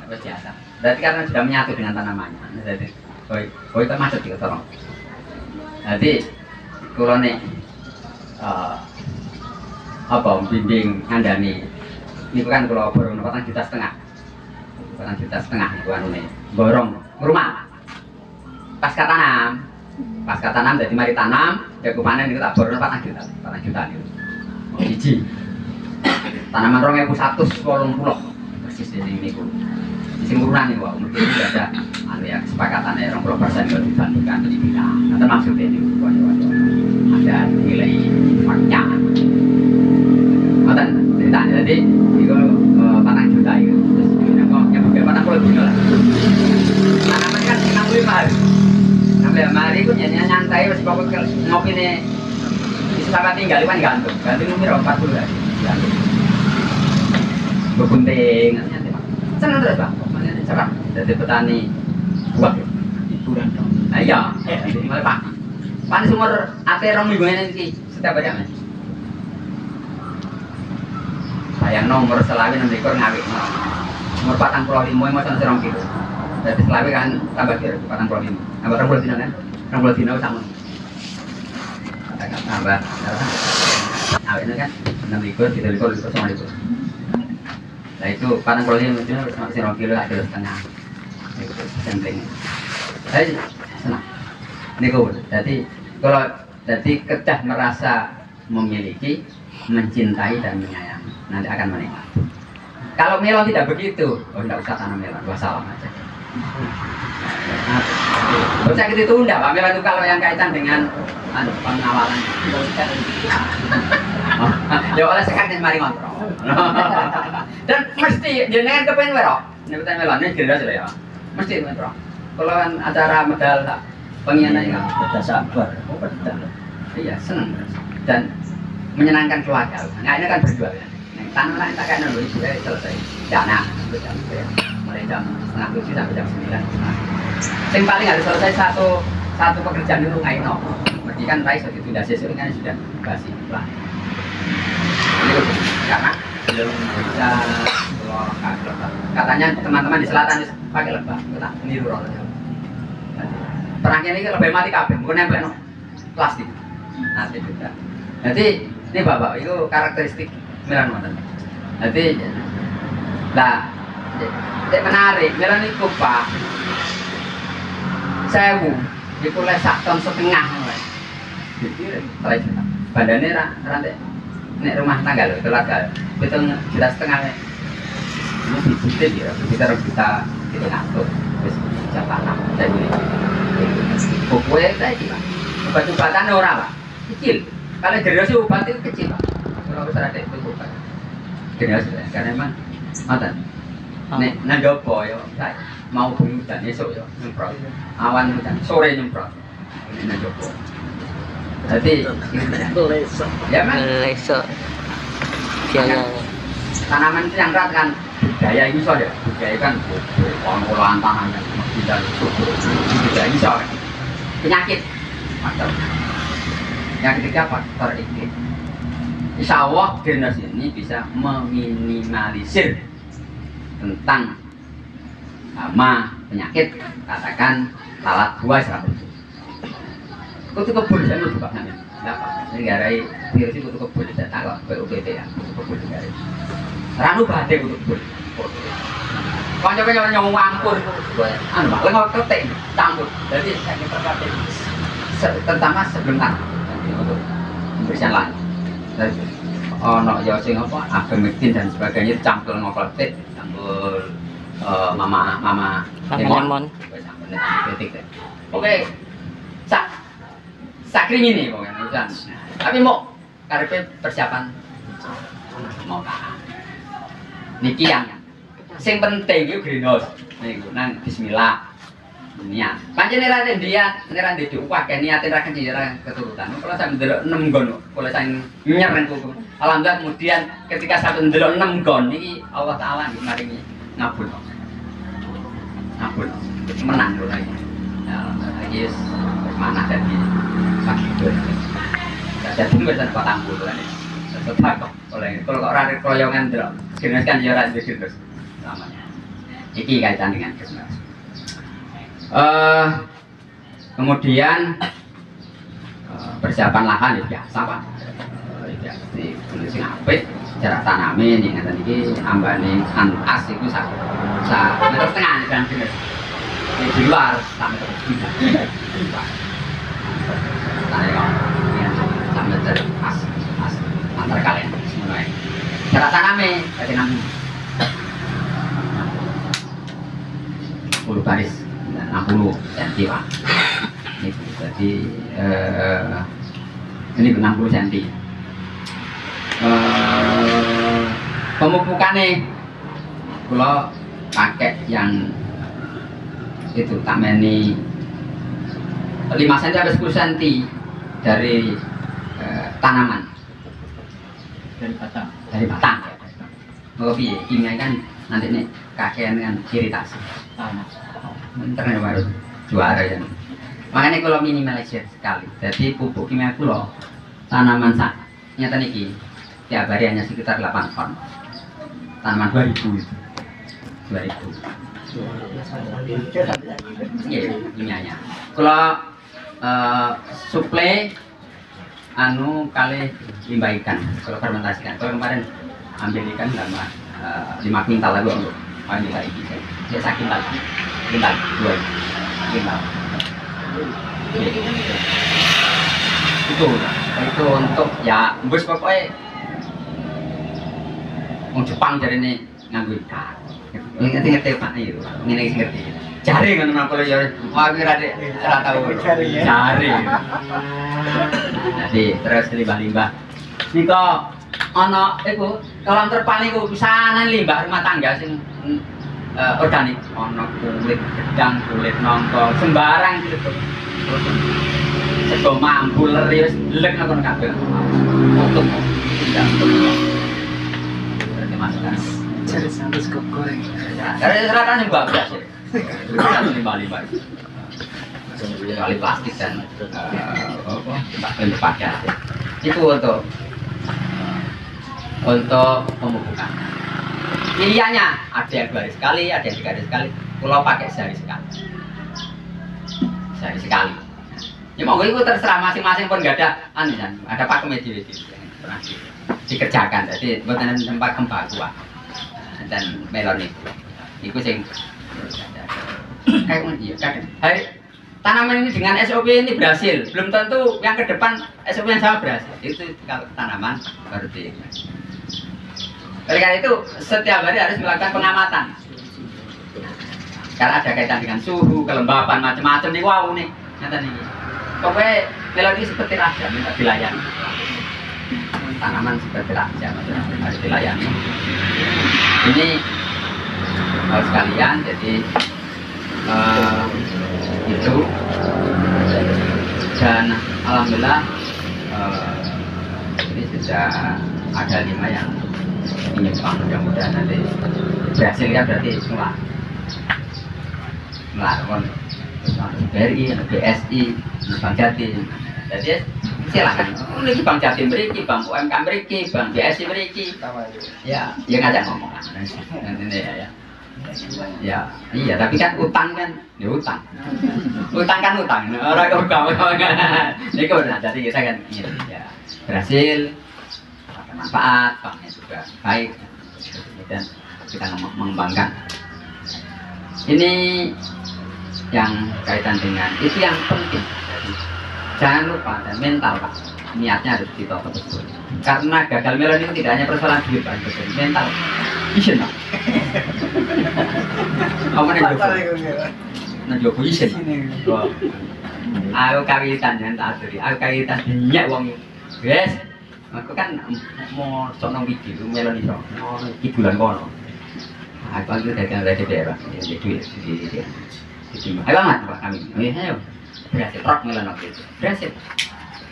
Speaker 1: biasa berarti karena sudah menyatu dengan tanamannya jadi koi itu macet juga tolong jadi kalau nih apa bimbing ngandani ini kan kalau borong 4,5 juta, 4,5 juta itu anu nih, borong rumah. Pasca tanam jadi mari tanam, ya panen itu tak borong 4 juta itu. Biji. Tanaman 2180 persis di sini ku. Di singkuran ini wah, mungkin tidak ada anu ya kesepakatan ya 20% kalau dibandingkan di bidang. Nah, termasuk ini ada nilai faknya. Matan ceritanya jadi itu 4 juta itu terus yang bagaimana kalau gini lah tanaman kan 65 hari 65 hari itu nyantai masih pokok ngopi nih disepakati tinggal kan gantung nomor 40 hari gantung berbunting senang terus Pak cerah jadi petani buah hiburan dong nah iya mulai Pak panis umur ate rong minggu ini setiap hari sayang nomor selawi nanti kor ngawik nomor 45 mau sama serong kilo jadi selawi kan tambah kira 45 tambah 60 dina kan 60 dina sama tambah awet itu kan 6 likur 3 likur sama likur nah itu 45 dina sama serong kilo ada setengah itu penting saya senang ini kau jadi kalau jadi kedah merasa memiliki mencintai dan menyayangi nanti akan menikmati. Kalau melon tidak begitu, oh tidak usah tanam melon, wassalam aja. Bisa gitu tunda, Pak melon itu kalau yang kaitan dengan pengawalan. Ya oleh sekarang mari kontrol. Dan mesti jenengan kepengen werok, nyebutan melon ini jelas ya. Mesti kontrol. Kalau kan acara medal pengianan enggak ada sabar. Iya senang dan menyenangkan keluarga. Nah ini kan berjuang ya. Tanah lain tak kena dulu sudah selesai. Dana mulai jam 6:30 sampai jam 9. Yang paling harus selesai satu pekerjaan itu ngaino. Berarti kan Rai sudah ditunda sesuk kan sudah basi lah. Ini karena belum bisa katanya teman-teman di selatan pakai lebah, kita niru roh. Perangnya ini lebih mati kabeh, bukan nempel no plastik. Nanti juga. Jadi ini Bapak itu karakteristik melon wonten. Jadi lah menarik melon itu Pak. 1000 iku lek sak ton setengah ngono. Jadi terus bandane rantai nek rumah tangga lho keluarga 7,5 juta. Ini sedikit ya, kita harus kita ngatur. Wis jabatan jadi pokoknya tadi Pak. Obat-obatan ora Pak. Kecil. Kalau generasi obat itu kecil Pak. Kalau besar ada itu obat. Generasi karena memang matan. Nek nandopo yo mau hujan esok yo nyemprot. Awan hujan sore nyemprot. Ini nandopo. Jadi ya man esok. Tanaman itu yang erat kan budaya ini so ya. Budaya kan pengolahan tanah kan tidak budaya ini so kan. Penyakit faktor. Yang ketiga faktor iklim. Insya Allah generasi ini bisa meminimalisir tentang hama penyakit, katakan lalat buah 100. Kutu kebun saya mau buka namanya. Ini garai virus itu kutu kebun saya tahu BUPT ya kutu kebun garai. Ranu badai kutu kebun. Kanca-kanca nyong ampur anu Pak lengok ketik campur. Jadi saya terkait terutama sebelum untuk pembersihan lahan. Ono ya sing apa ivermectin dan sebagainya campur ngokletik campur Mama Lemon. Oke, sak kringin nih pokoknya. Tapi mau karepe persiapan mau niki yang sing penting itu greenhouse niku nang bismillah niat pancen ora niat ora ndek upah kan niate ra keturutan kalau saya ndelok 6 gon kalau saya nyereng kuku alhamdulillah kemudian ketika saya ndelok 6 gon niki Allah taala nggih maringi ngabul menang lho lagi ya yes mana tadi sakit jadi besan patang puluh kan tetap kok oleh kalau orang kroyongan drop jenis kan ya orang jenis namanya iki kaitan dengan jenis kemudian persiapan lahan ya biasa pak ya di kondisi apik cara tanami nih ngaten iki ambane antas itu sak meter setengah kan jenis di luar sampai sampai pas antar kalian semua cara tanami tadi 60 baris 60 cm pak ini jadi ini 60 cm pemupukannya kalau pakai yang itu tameni 5 cm sampai 10 cm dari tanaman dari batang kalau kimia kan nanti nih kakean kan iritasi internet baru juara ya makanya kalau minimalisir sekali jadi pupuk kimia kulo tanaman sak nyata niki tiap hari hanya sekitar 8 ton tanaman 2000 iya kimianya kalau suplai kali limbah ikan kalau fermentasikan kalau kemarin ambil ikan sama 5 kintal lagi untuk ambil lagi dia sakit lagi kintal 2 kintal itu untuk ya bus pokoknya mau Jepang jadi ini nganggu ikan ngerti pak itu ini ngerti cari kan kalau ya wah kira deh tahu cari jadi terus limbah-limbah ini kok ono itu kolam terpal itu pisanan limbah rumah tangga sing organik ono kulit gedang kulit nongko sembarang gitu sego mampu lerius lek nang kabeh untuk tidak dimasukkan cari sampai skop goreng dari seratan juga beras ya limbah-limbah kali plastik dan pakai itu untuk pemupukan pilihannya ada yang 2 hari sekali ada yang 3 hari sekali kalau pakai sehari sekali ya mau itu terserah masing-masing pun nggak ada ada pakem di pernah dikerjakan jadi buat tempat kembang dan melon itu sing kayak iya kadang tanaman ini dengan SOP ini berhasil belum tentu yang ke depan SOP yang sama berhasil itu kalau tanaman baru di oleh karena itu setiap hari harus melakukan pengamatan karena ada kaitan dengan suhu kelembapan macam-macam nih wow nih nyata nih pokoknya melodi seperti raja minta dilayani tanaman seperti raja harus dilayani ini harus sekalian jadi itu dan alhamdulillah ini sudah ada 5 yang menyimpang mudah-mudahan nanti berhasilnya berarti semua melakukan BRI, BSI, Bank Jatim jadi silakan ini Bank Jatim beriki, Bank UMK beriki, Bank BSI beriki ya ngajak ngomong nanti ya iya tapi kan utang kan ya utang kan utang orang kau ini kau jadi kita kan ya berhasil manfaat banknya juga baik dan kita mengembangkan ini yang kaitan dengan itu yang penting jadi, jangan lupa dan mental pak niatnya harus ditotok betul karena gagal melon itu tidak hanya persoalan duit pak mental vision pak Kamu nih jogo. Nah jogo isin. Aku kawitan yang tak aduri. Aku kawitan dinyak wong. Wes. Aku kan mau sono video melon iso. Iki bulan kono. Aku kan dagang dari daerah. Jadi duit di. Ayo banget Pak kami. Ayo. Berhasil truk melon waktu itu.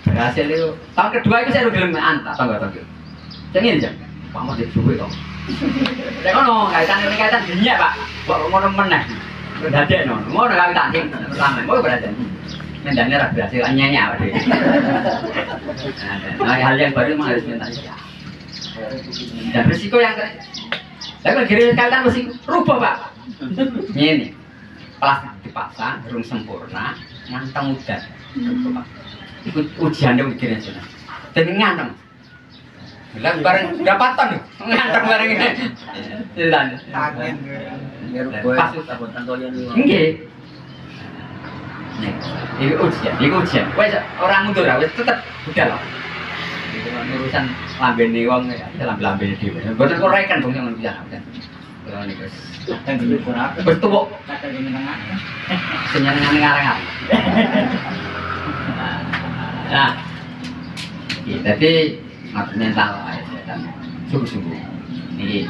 Speaker 1: Berhasil itu. Tahun kedua itu saya udah gelem antar tau gak tau. Jangan jam. Pak mau jadi duit kok. Saya kono kaitan dinyak Pak. Kok ngono meneh. Dadek no. Ngono kaitan sing pertama. Mau berhasil. Mendangnya rapi berhasil nyanyi apa deh. Nah, hal yang baru memang harus minta siap. Dan risiko yang saya kira kalian mesti rubah Pak. Ini plastik dipasang, belum sempurna, nganteng udan. Ikut ujian deh ujian aja. Dan nganteng. Bilang bareng berapa ton? Nganteng bareng ini. Jalan. Pas sabun tantoyan ini. Enggak. Iku ujian. Wes orang mundur wes tetep udah loh. Itu urusan lambene wong ya, lambene dhewe. Mboten kok reken dong yang bisa kan. Kalau niku wis kadang dulu ora apa. Wis tuwuk kadang nyenengan. Senyenengan ngarang. Nah. Jadi mental dan sungguh-sungguh. Ini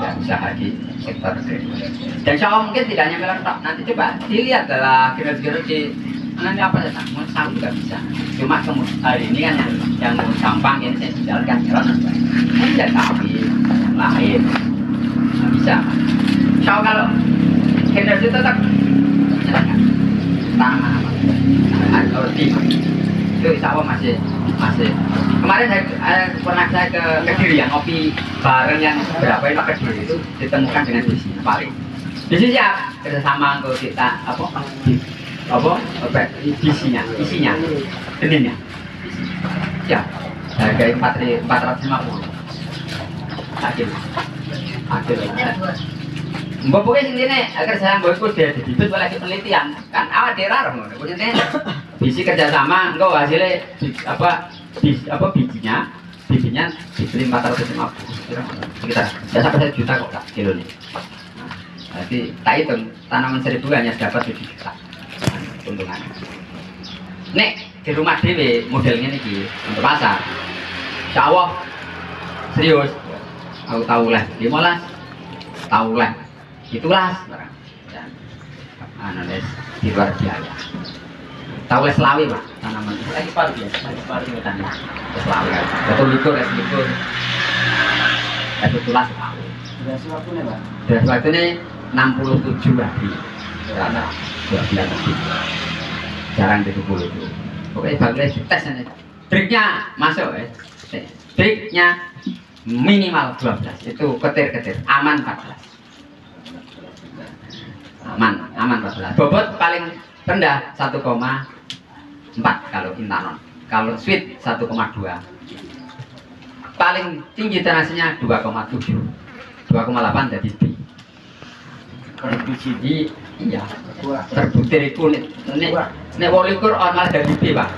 Speaker 1: ya usaha di sektor kreatif. Dan insya Allah mungkin tidak hanya melon tok. Nanti coba dilihat adalah kira-kira di nanti apa ya tak mau sawi juga bisa. Cuma hari ini kan yang gampang ini saya jalankan melon tidak sawi lain nggak bisa. Insya Allah kalau kinerja tetap jalankan tangan kalau tim itu insya Allah masih kemarin saya pernah ke Kediri yang ngopi bareng yang berapa itu Kediri itu ditemukan dengan bisi paling bisi siap kerjasama untuk kita isinya denilnya siap harga 450 akhir mbak pokoknya sini kerjasama bosku dia dibibit oleh penelitian kan awal daerah maksudnya bisi kerjasama engkau hasilnya bijinya dibeli 450 sekitar ya sampai 1 juta kok tak kilo nih. Jadi tak hitung tanaman 1000 hanya dapat 7 juta keuntungan. Nek di rumah dewe modelnya nih untuk pasar insya Allah serius aku tahu lah 15 tahu lah itulah analis di luar biaya tahu les lawi Pak tanaman lagi paru biasa tanaman les lawi betul likur itu tulas tahu beras waktu ini 67 lagi karena 12 lagi jarang di 70 itu pokoknya bagus tes aja triknya masuk triknya minimal 12 itu ketir aman 14 aman 14 bobot paling rendah 1,4 kalau intanon kalau sweet 1,2 paling tinggi tanasinya 2,7 2,8 jadi B jadi iya terbutir kulit ini wolikur on malah dari B Pak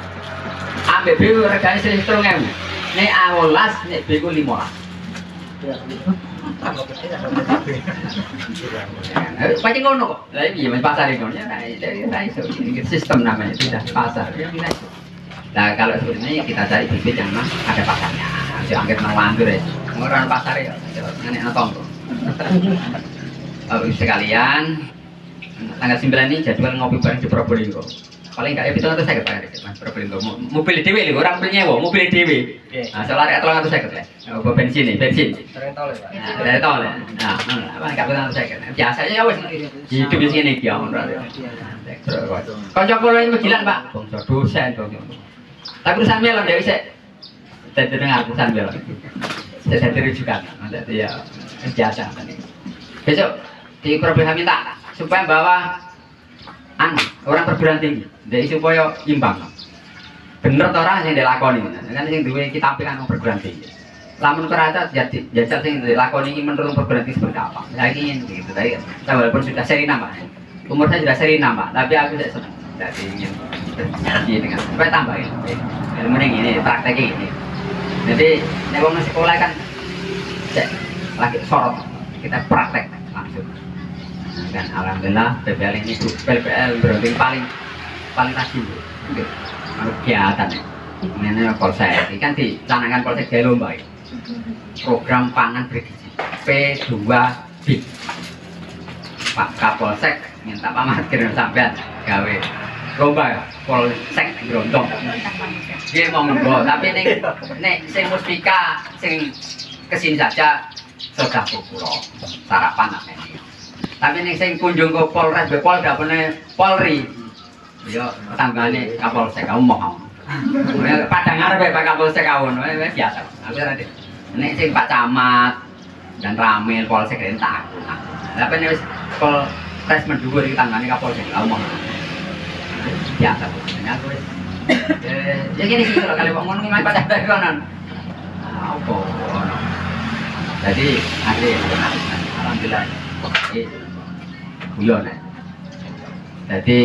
Speaker 1: ambil B reganya selisih 3.000 ini awolas ini B ku 15 pakai ngono kok. Lah iya mas pasar ngono ya sistem namanya tidak pasar. Nah kalau sebenarnya kita cari bibit yang ada pasarnya. Jangan angkat mau anggur ya. Orang pasar ya. Nenek nonton. Sekalian tanggal 9 ini jadwal ngopi bareng di Probolinggo. Paling enggak ya itu nanti saya ketahui Mas Probolinggo. Mobil dewe lho, orang punya mobil dewe. Nah, soalnya atau nanti saya ketahui. Bensin nih, bensin. Rental ya, Pak. Rental ya. Nah, apa enggak pernah saya ketahui. Biasanya ya wes hidup di sini ya, Kanca kula ini gilan, Pak. Bangsa dosen dong. Tapi urusan melon ya wis saya dengar urusan melon. Saya rujukan. Nanti ya biasa tadi. Besok di Probolinggo minta supaya bawa orang perguruan tinggi, jadi supaya imbang. Bener orang yang dilakoni, kan yang dua kita ambilkan orang perguruan tinggi. Lamun keraca jajal yang dilakoni ini menurut perguruan tinggi seperti apa? Saya ingin begitu, tadi walaupun sudah seri nambah, umur saya sudah seri nambah, tapi aku tidak senang, jadi ingin berjanji dengan supaya tambahin. Mending ini prakteknya ini. Jadi yang sekolah kan lagi sorot kita praktek langsung. dan alhamdulillah PPL ini PPL berarti paling rajin kegiatan ini polsek ini kan dicanangkan polsek Jaya Lomba program pangan bergizi P2B. Pak Kapolsek minta pamit kirim sampean gawe lomba polsek Grondong. Dia monggo, tapi nek sing Muspika sing kesini saja sudah pukulo sarapan namanya. Tapi nek sing kunjung ke Polres Polda Polri, yo tanggane Kapolsek kamu mau. Padang arep Pak Kapolsek kawon, biasa. Aku tadi nek sing Pak Camat dan Ramil Polsek rentak. Tapi nek wis Polres mendhuwur iki tanggane Kapolsek kamu mau. Biasa aku wis. Ya gini sih kalau kali ngomong memang pada background. Apa ono. Jadi alhamdulillah. Guyon. Jadi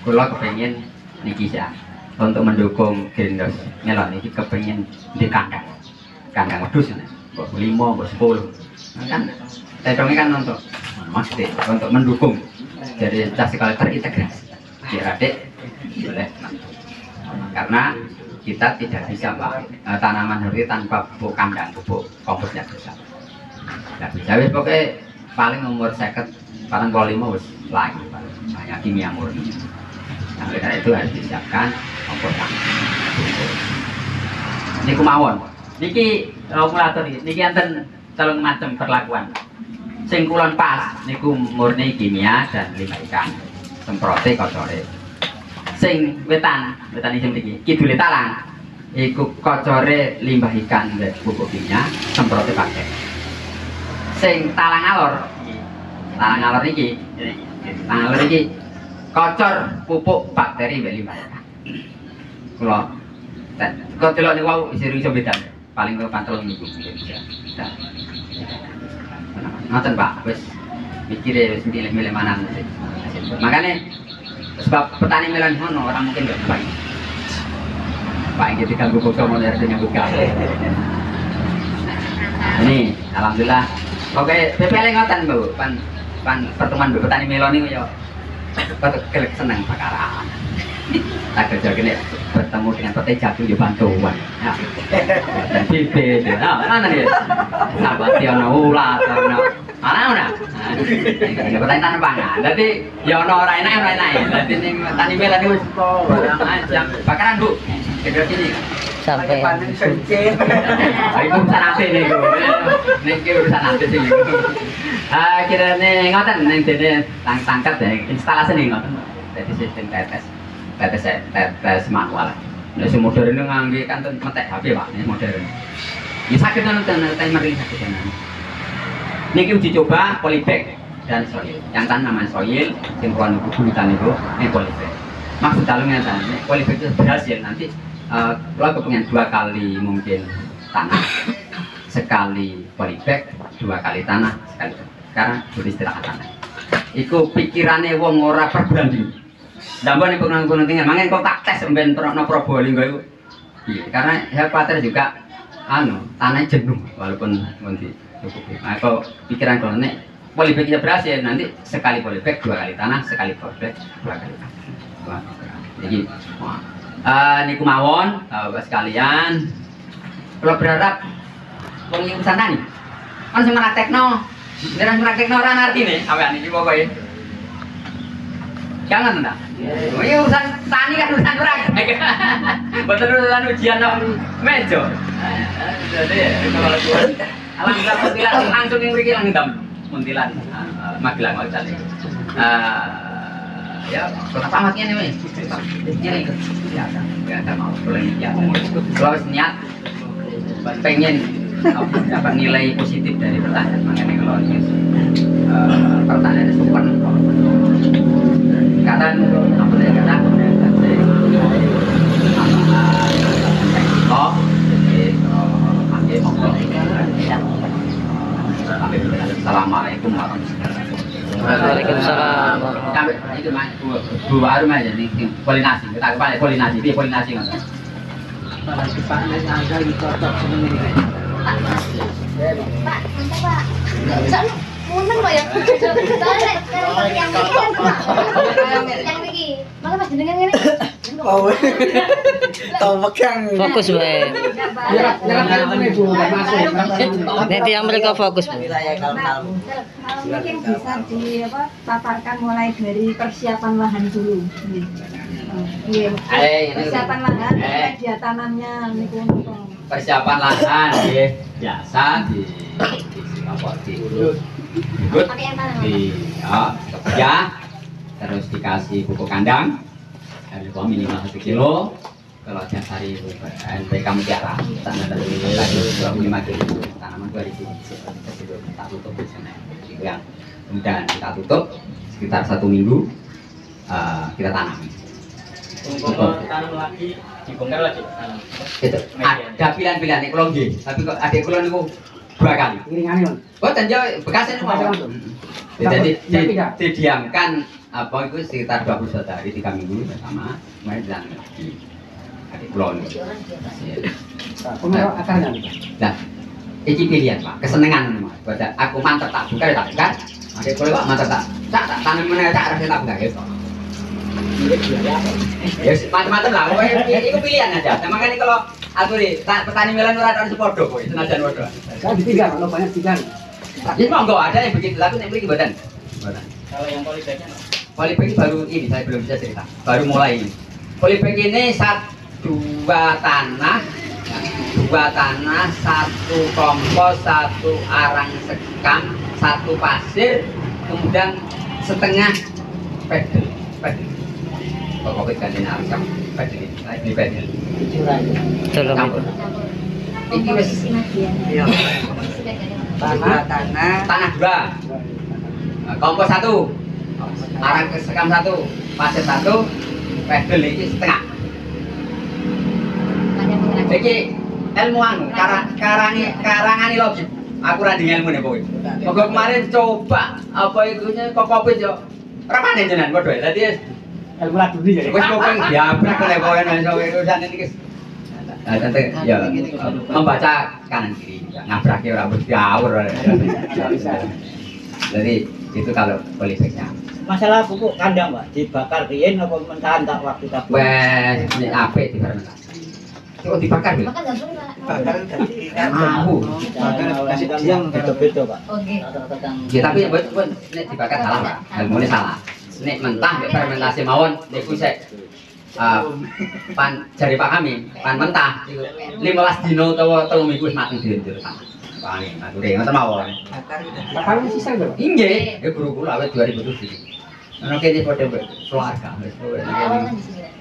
Speaker 1: kula kepengin niki ya untuk mendukung Gerindos nyelon niki kepengin di kandang wedhus ya. Mbok 5, mbok 10. Kan tetongnya kan untuk mendukung dari sekali terintegrasi. Biar adik boleh karena kita tidak bisa tanaman hurti tanpa pupuk kandang, pupuk kompos yang besar. Tidak bisa, pokoknya paling umur 50, paling 25 wis lagi, banyak kimia murni. Nah, karena itu harus disiapkan kompos kandang. Ini kumawon, niki kalkulator niki enten telung macam perlakuan. Sing kulon pas, niku murni kimia dan limbah ikan, semprote kocore. Sing wetan isim iki kidule talang iku kocore limbah ikan dan pupuk kimia semprote pakai. Sing talang alor iki kocor pupuk bakteri dan limbah ikan. Kula delok niku wau iso beda paling ke pantul niku bisa. Ngoten Pak, wis mikire wis milih mana. Makanya sebab petani melon hono orang mungkin nggak baik. Pak ini diganggu bokso modern dengan buka. Ini alhamdulillah. Oke, PPL ngoten Bu, pan pertemuan petani melon ini yo. Kelek seneng perkara. Tak kerja gini bertemu dengan petani jagung di bantuan. Dan bibit, mana nih? Sahabat dia ulat, mana? Petani tanam pangan. Jadi ya ono ora enak. Jadi ning tani melon iki wis barang aja. Bakaran Bu. Kira sini.
Speaker 6: Sampai
Speaker 1: Iku urusan ate niku. Niki urusan ate sing niku. Kirane ngoten ning dene tangkat instalasi ning ngoten. Dadi sistem tetes manual. Nek sing modern ngangge kanten metek HP Pak, ini modern. Ya saged nonton timer iki saged tenan. Niki uji coba polybag dan soil. Yang tan namanya soil, sing kuwi bulutan itu ini polybag. Maksud dalungnya tan, polybag itu berhasil nanti kalau kepengen 2 kali mungkin tanah, sekali polybag, 2 kali tanah, sekali sekarang beristirahat tanah. Iku pikirannya wong ora perbanding. Dampak nih pengen tinggal, makanya kau tak tes sampai no Probolinggo itu. Iya, karena saya khawatir juga, tanah jenuh walaupun nanti cukup. Nah, kalau pikiran kalau nih polybag kita berhasil nanti sekali polybag 2 kali tanah, sekali polybag 2 kali tanah. Jadi, ini kumawon, bapak sekalian. Kalau berharap pengurusan tani, kan semangat tekno, orang arti nih, apa ini pokoknya. Jangan enggak. Ini urusan tani kan urusan orang. Betul urusan ujian mejo. Jadi kalau alhamdulillah muntilan langsung yang beri langsung muntilan Magelang Magelang itu. Ya, kenapa amatnya nih? Ini ya, nggak mau boleh ya. Kalau niat pengen dapat nilai positif dari pertanian, makanya kalau pertanian itu super. Kata apa saya kata Assalamualaikum warahmatullahi wabarakatuh.
Speaker 6: Waalaikumsalam.
Speaker 1: Kami itu mah Bu baru mah jadi polinasi. Kita kepala polinasi, dia polinasi kan.
Speaker 3: Kalau dipanen ada di kotak sendiri.
Speaker 4: Pak, mantap Pak. Punten kok ya. Soalnya kalau yang iki, malah pas jenengan ngene.
Speaker 3: Oh. Tahu pegang.
Speaker 7: Fokus wae. Nek yang mereka fokus.
Speaker 8: Kalau mungkin bisa dipaparkan mulai dari persiapan lahan dulu. Iya. Persiapan lahan, dia tanamnya niku.
Speaker 1: Persiapan lahan nggih biasa di apa di urut ya terus dikasih pupuk kandang harga minimal 1 kilo kalau tiap hari NPK Mutiara tanaman dari 25 kilo tanaman 2000 kita tutup di sana itu yang kemudian kita tutup sekitar 1 minggu kita tanam. Tanam lagi dibongkar lagi. Gitu. Ada pilihan-pilihan nek kula nggih, tapi kok adik kula niku 2 kali. Iringane, Mas. Boten yo bekasane mawon. Jadi didiamkan apa itu sekitar 21 hari 3 minggu pertama, kemudian ditanam lagi. Adik kula niku. Akarnya. Nah, iki pilihan, Pak. Kesenengan, Mas. Aku mantep tak buka tak buka. Adik kula kok mantep tak tanam meneh tak rasa tak buka gitu. Ya macam-macam lah, itu pilihan aja. Makanya kalau aku nih petani melon ora ada sepodo kok, senajan podo.
Speaker 3: Saya ditinggal, kalau banyak tinggal.
Speaker 1: Ya monggo ada yang begitu, tapi nek mriki mboten. Kalau yang polybag-nya? Polybag baru ini saya belum bisa cerita. Baru mulai ini. Polybag ini 2 tanah, 1 kompos, 1 arang sekam, 1 pasir, kemudian setengah pedel. Kok kopi ganti arsam, pedel ini pedel. Campur. Ini wis tanah 2, kompos 1, arang sekam 1, pasir 1, pedel ini setengah. Iki ilmu anu, karangane logik. Aku ra ndeng ilmune pokoke. Moga kemarin coba apa itunya kok kopi yo. Ora panen jenengan padha. Dadi ilmu laduni jadi. Wis kok diabrak kene pokoke iso urusan iki. Nah, nanti ya membaca kanan kiri, ngabrake ora mesti awur. Jadi itu kalau polybagnya.
Speaker 9: Masalah pupuk kandang, Pak, dibakar riyen apa mentahan tak waktu tak.
Speaker 1: Wes nek apik difermentasi. Kok dibakar lho?
Speaker 4: Makan gabung, Pak.
Speaker 3: Bakar tadi
Speaker 1: Aku.
Speaker 9: Bakar kasih yang beda-beda, Pak.
Speaker 4: Oke.
Speaker 1: Ya tapi nek dibakar salah, Pak. Ilmune salah. Nek mentah nek fermentasi mawon niku sik pan jari Pak kami, pan mentah iku 15 dino utawa 3 minggu wis mati dhewe. Pak nggih, matur ngoten mawon. Bakar wis sisa lho. Nggih, guru kula awet 2007. Ono kene padha keluarga.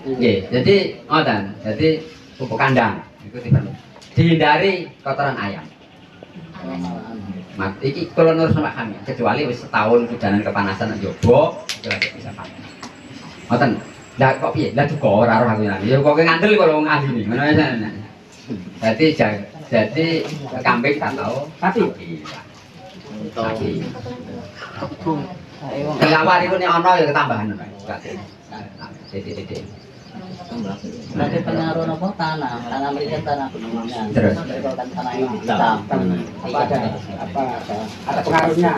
Speaker 1: Nggih, jadi ngoten. Jadi pupuk kandang itu dihindari kotoran ayam. Mak iki kalau nurus sama kami, kecuali wis setahun hujanan kepanasan jobo itu lagi bisa panen. Ngoten. Lah kok piye? Lah juga ora roh aku nang. Ya kok ngandel kalau wong ahli iki. Ngono ae. Jadi kambing tak tahu. Sapi. Kelawar itu nek ana ya ketambahan. Jadi
Speaker 6: Berarti pengaruh apa tanah melihat tanah gunungan.
Speaker 1: Terus
Speaker 6: Tanah yang hitam.
Speaker 3: ada pengaruhnya.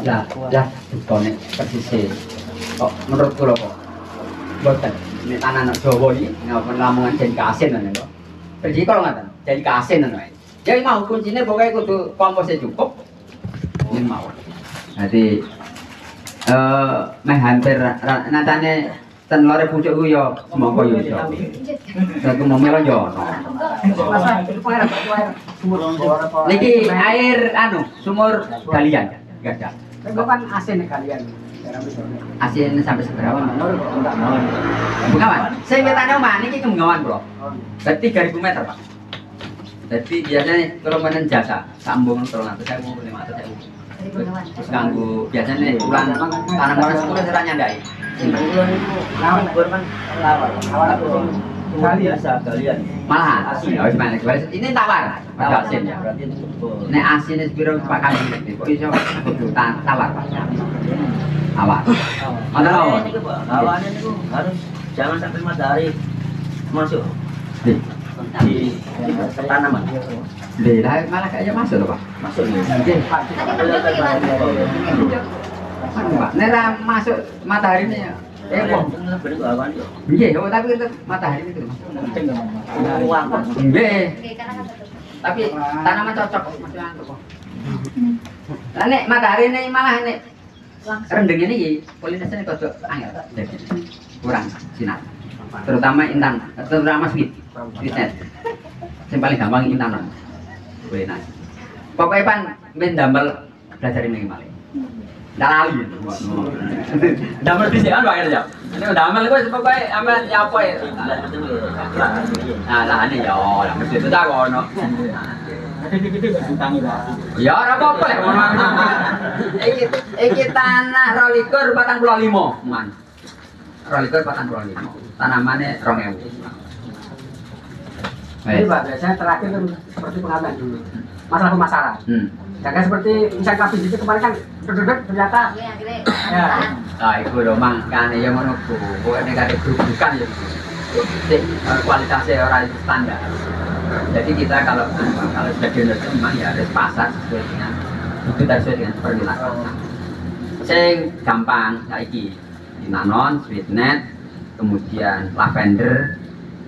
Speaker 1: Lah konek persisnya. Kok menurut kula kok boten nek tanah nek Jawa iki napa lamongan jadi kasin ngono kok. Jadi kalau ngaten jadi kasin ngono ae. Ya mau kuncine pokoke kudu komposnya cukup. Ini mau. Jadi meh hampir natane ten lore pucuk ku yo semangka yo iso. Satu momelo yo ono. Niki air anu sumur galian. Enggak ada.
Speaker 3: Bukan asin kalian.
Speaker 1: Asin sampai seberapa menurut Bengawan. Saya betane omah niki Bengawan, Bro. Berarti 3000 meter, Pak. Jadi biasanya kalau menen jasa sambung 300.000 500.000. Terus ganggu biasanya ulang tanam orang sepuluh serah nyandai.
Speaker 9: Lawan korban lawan. Biasa kalian.
Speaker 1: Malah asin, harus mana? Ini tawar, ada asin ya. Nek asin itu biru Pak kami, kok iso kudu tawar Pak. Tawar. Mana mau?
Speaker 9: Lawannya itu harus jangan sampai matahari masuk
Speaker 1: Di
Speaker 9: di tanaman.
Speaker 1: Di malah kayaknya masuk loh Pak.
Speaker 9: Masuk nih.
Speaker 1: Nera masuk matahari ini ya. Iya, tapi itu matahari itu. Iya. Tapi tanaman cocok macam apa? Lah nek matahari ini malah nek rendeng ini polinasinya cocok angel. Kurang sinar. Terutama intan, terutama sweetness. Yang paling gampang intan. Polinasi. Pokoknya pan mendambel belajar ini malah. Nggak lali. Damel di sini kan banyak ya. Ini damel itu pokoknya amal ya apa ya. Nah lah ini ya, lah mesti itu dah kono. Ya ora apa-apa lah ngono. Iki tanah 2245, man. 2245. Tanamannya 2000.
Speaker 10: Ini Pak, biasanya terakhir kan seperti pengamatan dulu. Masalah pemasaran. Jangan seperti misalnya kabis itu kemarin kan ternyata ya.
Speaker 1: Nah, itu lho mang kan ya ngono ku. Pokoke nek ada bukan ya. Kualitasnya orang itu standar. Jadi kita kalau sudah di Indonesia memang ya harus pasar sesuai dengan itu sesuai dengan perilaku. Sing gampang saiki cinnamon, sweetness, kemudian lavender,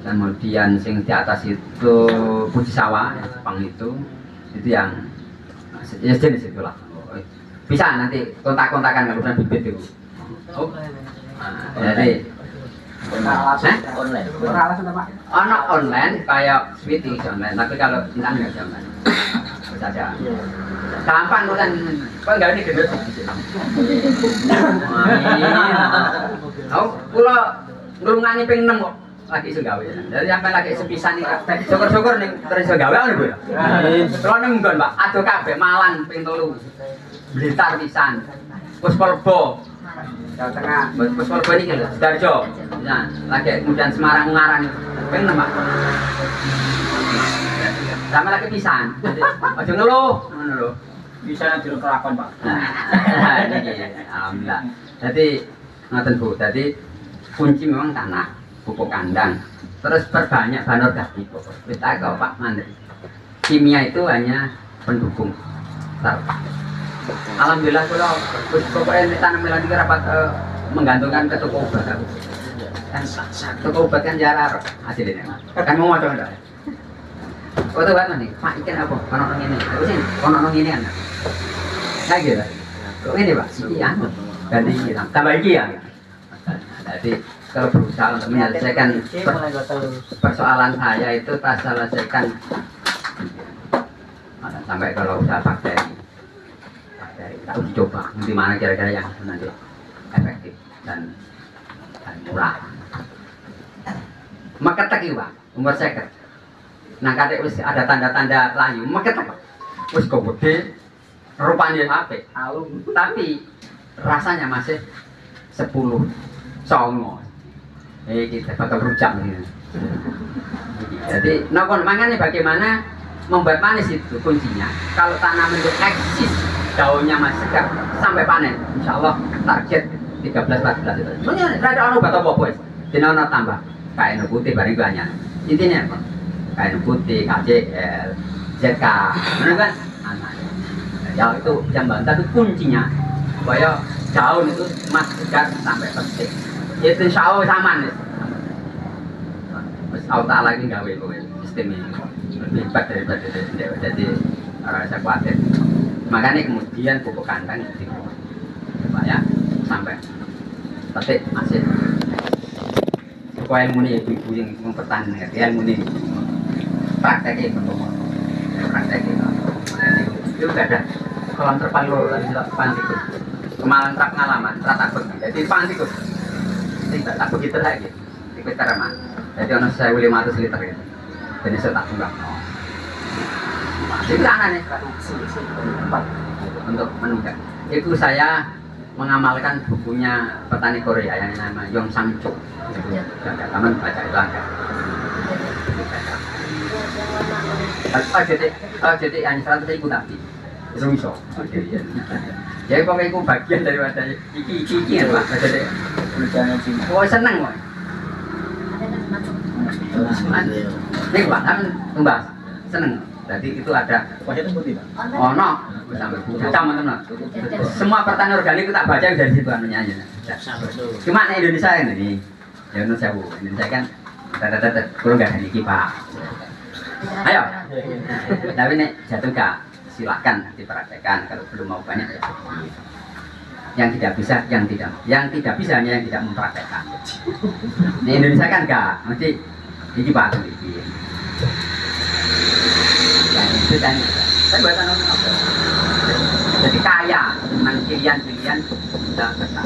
Speaker 1: kemudian sing di atas itu puji sawah, ya, Jepang itu yang ya jenis itulah. Bisa nanti kontak-kontakan kalau udah bibit itu. Oh, jadi
Speaker 9: online.
Speaker 1: Ono online kayak sweetie online, tapi kalau intan nggak bisa online. Saja. Gampang kan, kok nggak ini gendut. Aku pulau ngurungani ping 6 kok lagi iso gawe. Jadi sampai lagi sepisan iki. Syukur-syukur ning terus iso gawe ngono lho. Kalau nang nggon, Pak, adoh kabeh Malang ping 3. Blitar pisan. Puskolbo. Jawa Tengah, Puskolbo iki lho, Sidoarjo. Nah, lagi kemudian Semarang Ungaran ping 6, Pak. Sama lagi pisan. Aja ngeluh, ngono lho.
Speaker 10: Bisa jero kelakon, Pak.
Speaker 1: Nah, ini alhamdulillah. Jadi ngoten Bu, jadi kunci memang tanah, pupuk kandang. Terus perbanyak bahan organik. Kita kok Pak Mandri. Kimia itu hanya pendukung. Alhamdulillah kalau pokoknya tanam melati rapat menggantungkan ke toko obat. Kan toko obat kan jarak hasilnya. Kan mau macam mana? Oh tuh kan nih, Pak ikan apa? Konon ini, terus ini, konon ini kan? Kayak gitu. Kok ini Pak? Iya. Ganti tambah iki ya. Jadi kalau berusaha untuk menyelesaikan persoalan saya itu tak selesaikan sampai kalau usaha bakteri tak uji coba di mana kira-kira yang nanti efektif dan murah. Maka tak Pak, umur saya. Nah kadek wis ada tanda-tanda layu, maket apa? Wis kok gede, rupanya apik, tapi rasanya masih 10 songo. Kita bakal rujak ini. Jadi, nokon makanya bagaimana membuat manis itu kuncinya. Kalau tanaman itu eksis, daunnya masih segar sampai panen, insya Allah target 13-14 itu. Sebenarnya ada orang obat apa wis, dinono tambah kain putih bareng banyak. Intinya apa? Kain putih, KCL, ZK, benar kan? Ya itu yang bantu itu kuncinya supaya daun itu masih segar sampai petik. Itu insya Allah aman ya. Terus Allah Ta'ala ini gawe sistem ini lebih hebat daripada jadi rasa khawatir. Makanya kemudian pupuk kandang itu supaya sampai petik masih supaya ilmu ini ibu-ibu yang mempertahankan ilmu ini prakteknya itu udah ada kolam terpadu pantikus kemalan terap pengalaman takut jadi pantikus tidak tak begitu lagi ikut teraman jadi ono 1.500 liter gitu jadi saya tak tunggak itu aneh untuk menunggak itu saya mengamalkan bukunya petani Korea yang nama Yong Sang Chuk itu agak taman baca itu agak jadi hanya 100.000 tapi itu bisa jadi pokoknya itu bagian daripada iki ya Pak jadi oh seneng Pak ini Pak kan tumbas seneng Jadi itu ada
Speaker 9: Wajah itu putih, Pak.
Speaker 1: oh no, teman-teman. Semua pertanian organik itu tak baca dari situ anunya aja. Cuma di Indonesia ini, ya menurut saya Indonesia kan, kalau nggak ada niki Pak. Ayo, tapi nih jatuh gak, silakan dipraktekkan. Kalau belum mau banyak ya. Yang tidak bisa, yang tidak bisa hanya yang tidak mempraktekkan. Di Indonesia kan enggak, mesti iki Pak iki. Yang itu kan, saya buatan apa? Jadi kaya dengan pilihan-pilihan sudah besar.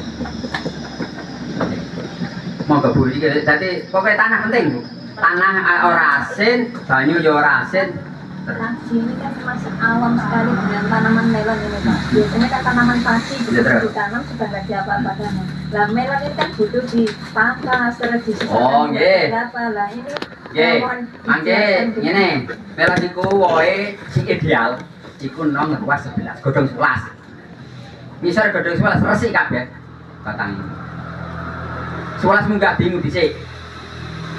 Speaker 1: Mau ke buri, jadi pokoknya tanah penting Bu. Tanah ora asin, banyu yo ora asin.
Speaker 8: Padi ini kan masih awam sekali dengan tanaman melon ini Pak. Biasanya kan tanaman padi begitu ditanam sudah nggak ada apa-apanya. Lah melon ini kan butuh dipangkas, terus
Speaker 1: Oh, nggih.
Speaker 8: berapa lah ini.
Speaker 1: Nggih, mangke ngene. Melon iku wohe si ideal iku nang luas 11, godhong 11. Misal godhong 11 resik kabeh batang. 11 munggah bingung dhisik.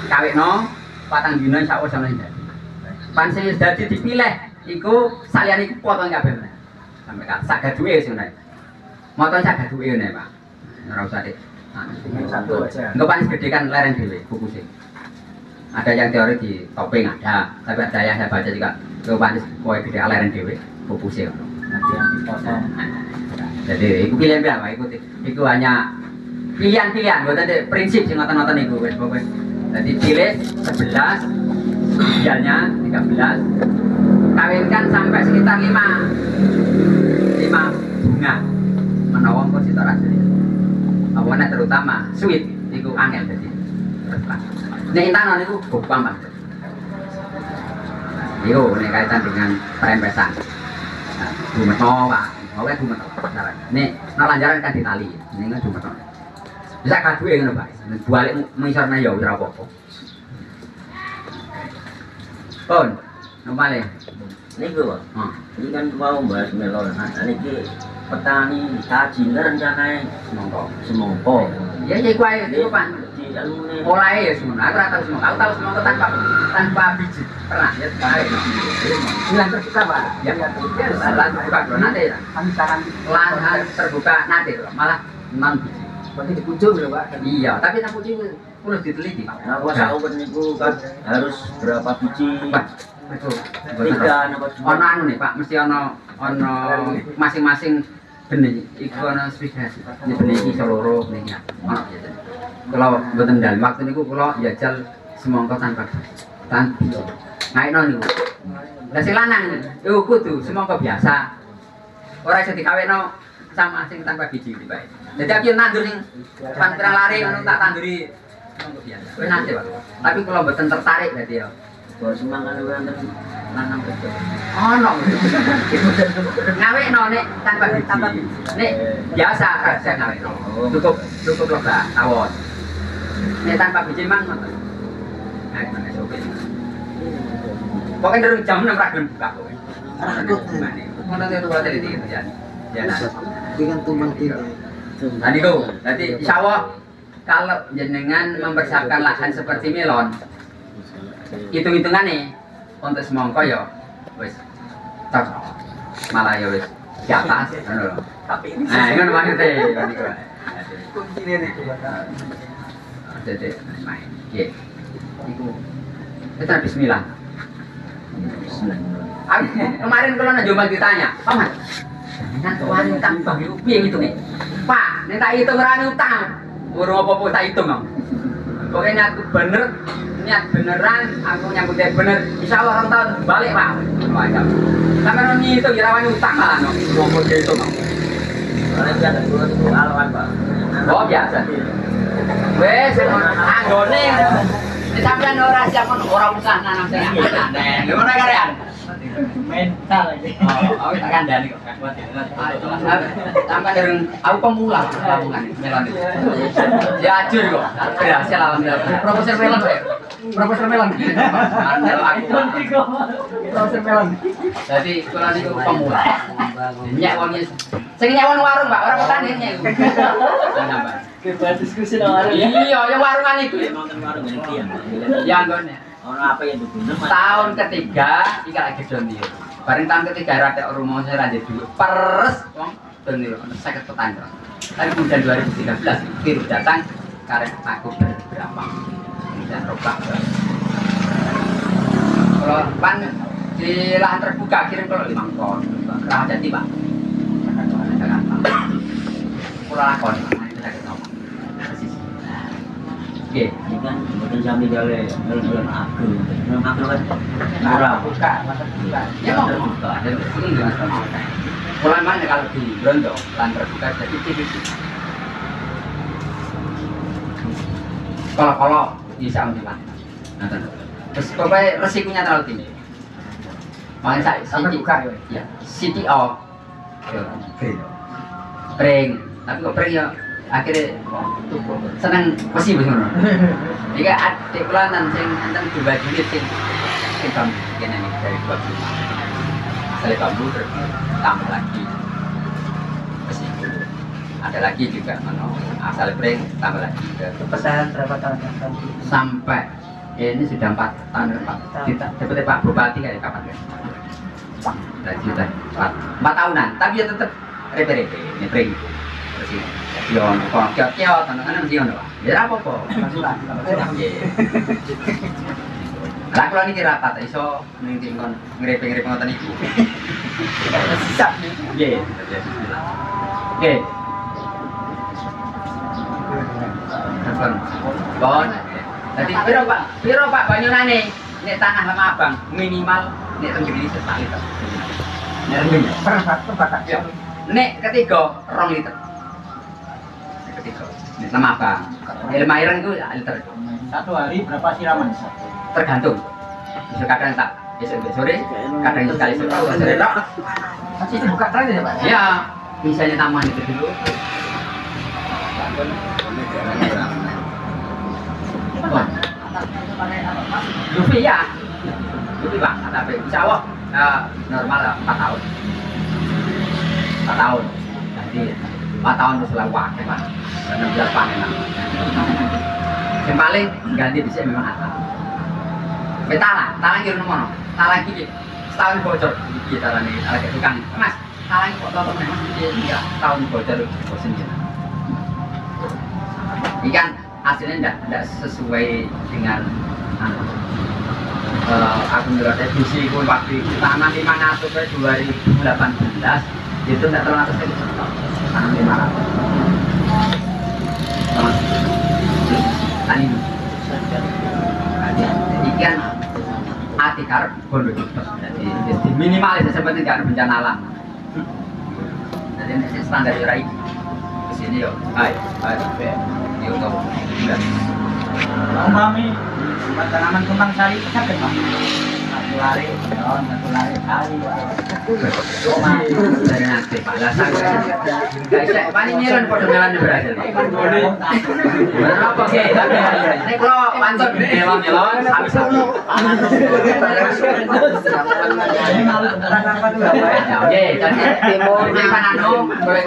Speaker 1: Kawekno patang dina insyaallah sampe dadi. Pan sing dadi dipilih iku saliyane iku potong kabeh. Sampai sak gaduhe sing ngene. Moton sak gaduhe ngene, Pak. Ora usah dik. Satu aja. Engko panis gede kan lereng dhewe buku sing. Ada yang teori di topeng ada, tapi ada yang saya baca juga engko panis kowe gede lereng dhewe buku sing. Nanti yang dipotong. Jadi iku pilihan Pak, iku hanya pilihan-pilihan, bukan prinsip sing ngoten-ngoten iku wis pokoke. Jadi pilih 11, idealnya 13, kawinkan sampai sekitar 5 bunga menawa kok sitok rasane. Awane terutama sweet iku angel dadi. Nek intanon niku bokpam Pak. Yo nek kaitan dengan perempesan. Nah, bumeto Pak. Oke bumeto. Nek nalanjaran kan ditali. Ning bumeto. Bisa kaduwe ngono Pak. Balik mengisarna ya ora apa-apa. Pun, nomale.
Speaker 9: Niku, Pak. Ini kan mau bahas melon. Nah, niki petani kajian rencanae semongko.
Speaker 1: Ya iku ae iku Pak. Mulai ya semono. Aku ora tau semono. Aku tau semono tanpa biji. Pernah ya bae.
Speaker 10: Lahan terbuka Pak.
Speaker 1: Ya, lahan terbuka nanti. Lahan terbuka nanti malah non biji.
Speaker 10: Berarti di pucuk lho Pak.
Speaker 1: Iya, tapi nang pucuk perlu diteliti Pak.
Speaker 9: Nah, kuasa uben niku kan harus berapa biji?
Speaker 1: Pak, itu.
Speaker 9: Tiga apa
Speaker 1: Ono anu nih Pak, mesti ono masing-masing benih. Iku ono spesifikasi. Ini benih iki seloro benihnya. Ono ya. Kalau mboten dalem waktu niku kula njajal semangka tanpa biji. Ngaino niku. Lah sing lanang yo kudu semangka biasa. Ora iso dikawekno sama sing tanpa biji iki bae. Jadi aku nandur sing pan pirang lari ngono tak tanduri semangka biasa. Wis nanti Pak. Tapi kula mboten tertarik berarti ya.
Speaker 9: Bahwa semangat wonten lanang betul.
Speaker 1: Ono. Ngawekno nek tanpa biji. Nek biasa saya ngawekno. Cukup lho Pak, tawon. Nek tanpa biji mang ngoten. Nah, mana sope. Pokoknya dari jam 6 ra gelem buka kowe. Ngono itu kula teliti ya. Ya.
Speaker 10: Dengan tumbang tinggi.
Speaker 1: Tadi kau, nanti insya Allah kalau jenengan mempersiapkan lahan seperti melon, hitung-hitungan nih untuk semongko ya, wes cocok, malah ya wes di atas, nah ini maksudnya, kuncinya nih, jadi main, ya, itu Bismillah. Kemarin kalau Najumal ditanya, Paman, dengan keuangan utang bagi rupiah gitu nih, Pak, ini tak hitung rani utang, burung apa-apa tak hitung dong. Pokoknya aku niat beneran, aku nyambutnya bener, insya Allah orang tahun balik Pak. Wajib. Sampai orang itu kira-kira utang malah dong, burung apa itu dong.
Speaker 9: Kalau biasa dulu itu aluan Pak.
Speaker 1: Oh biasa. Wes, anggone, ini sampean ora siap orang usaha nanam saya. Gimana kalian?
Speaker 9: Mental aja.
Speaker 1: Oh, tak kandani kok. Sampai dereng aku pemula lamongan melon itu. Ya ajur kok. Berhasil alhamdulillah. Profesor melon kok. Profesor melon. Profesor melon. Jadi kula niku pemula. Nyek wong sing nyewon warung, Pak, ora petani nyek. Kita diskusi nang warung. Iya, yang warungan itu.
Speaker 9: Nonton warung ini.
Speaker 1: Ya nggone.
Speaker 9: Ono apa ya itu?
Speaker 1: Tahun ketiga iki lagi doni. Bareng tahun ketiga rada rumah saya lanjut dulu. Peres wong doni ono 50 petani. Tapi kemudian 2013 virus datang karena aku berapa kemudian robak. Kalau pan di lahan terbuka kirim kalau 5 ton, kerah jadi pak. Pulau lakon, itu sakit ngomong. Oke,
Speaker 9: Ini kan mungkin sambil gawe belum aku kan murah.
Speaker 1: buka, masa buka. Ya mau buka, ada ini dengan sama. Mulai mana kalau di Brondo, lahan terbuka jadi kecil. Kalau bisa ambil terus pokoknya resikonya terlalu tinggi. Makanya saya
Speaker 10: Sampai buka ya.
Speaker 1: ya CTO pring tapi kok pring ya akhirnya seneng mesti bener. Jika adik kulanan sing enten 2 unit sing bambu kene nih dari 25. Asalnya bambu terus tambah lagi. Mesti ada lagi juga asal pring tambah lagi
Speaker 10: Pesan berapa tahun?
Speaker 1: sampai ini sudah 4 tahun Pak. Seperti Pak Bupati kayak kapan kan? Lagi sudah 4 tahunan, tapi ya tetap repe-repe, nyepring. Terus yo kok kiot-kiot tantangan mesti ono, Pak. Ya apa-apa, masukan. Lah kalau niki rapat iso ning tingkon ngrepe-ngrepe ngoten iki. Sisa. Nggih. Oke. Bon. Jadi piro Pak banyunane? Nek tanah lama Abang minimal nek tenggiri 1 liter. Nek rendah
Speaker 10: Terbatas.
Speaker 1: ya. Nek ketiga 2 liter. Nek ketiga. Nek lama Abang. Ilmu airan itu liter.
Speaker 9: Satu hari berapa siraman?
Speaker 1: Tergantung. Bisa kadang tak besok sore, kadang sekali sore tok.
Speaker 10: Masih dibuka tren ya Pak?
Speaker 1: Ya, misalnya taman itu dulu. Lupi ya, Lupi Pak, tapi insya Allah normal lah 4 tahun. 4 tahun, jadi 4 tahun itu selalu pakai Pak, 16 panen lah. Yang paling ganti bisa memang ada. Talang kira nomor, talang gini, setahun bocor, gini talang ini, talang ke tukang, Mas, talang kok tolong Mas, dia setahun bocor, bosan gitu. Ikan hasilnya tidak sesuai dengan akumulatif edisi pun waktu tanam 500 ke 2018 itu tidak terlalu atas lagi tanam 500 tani ikan atikar bondo jadi minimalis seperti tidak ada bencana alam jadi ini standar yurai kesini yuk ayo untuk
Speaker 9: Kami tanaman kembang sari sakit Pak. Satu lari, satu lari kali.
Speaker 1: Dari nanti Pak Lasang. Guys, paling nyiran pada melan di Brazil. Berapa ke? Ini kalau pancot melon habis satu. Oke, jadi timur ini panano, kue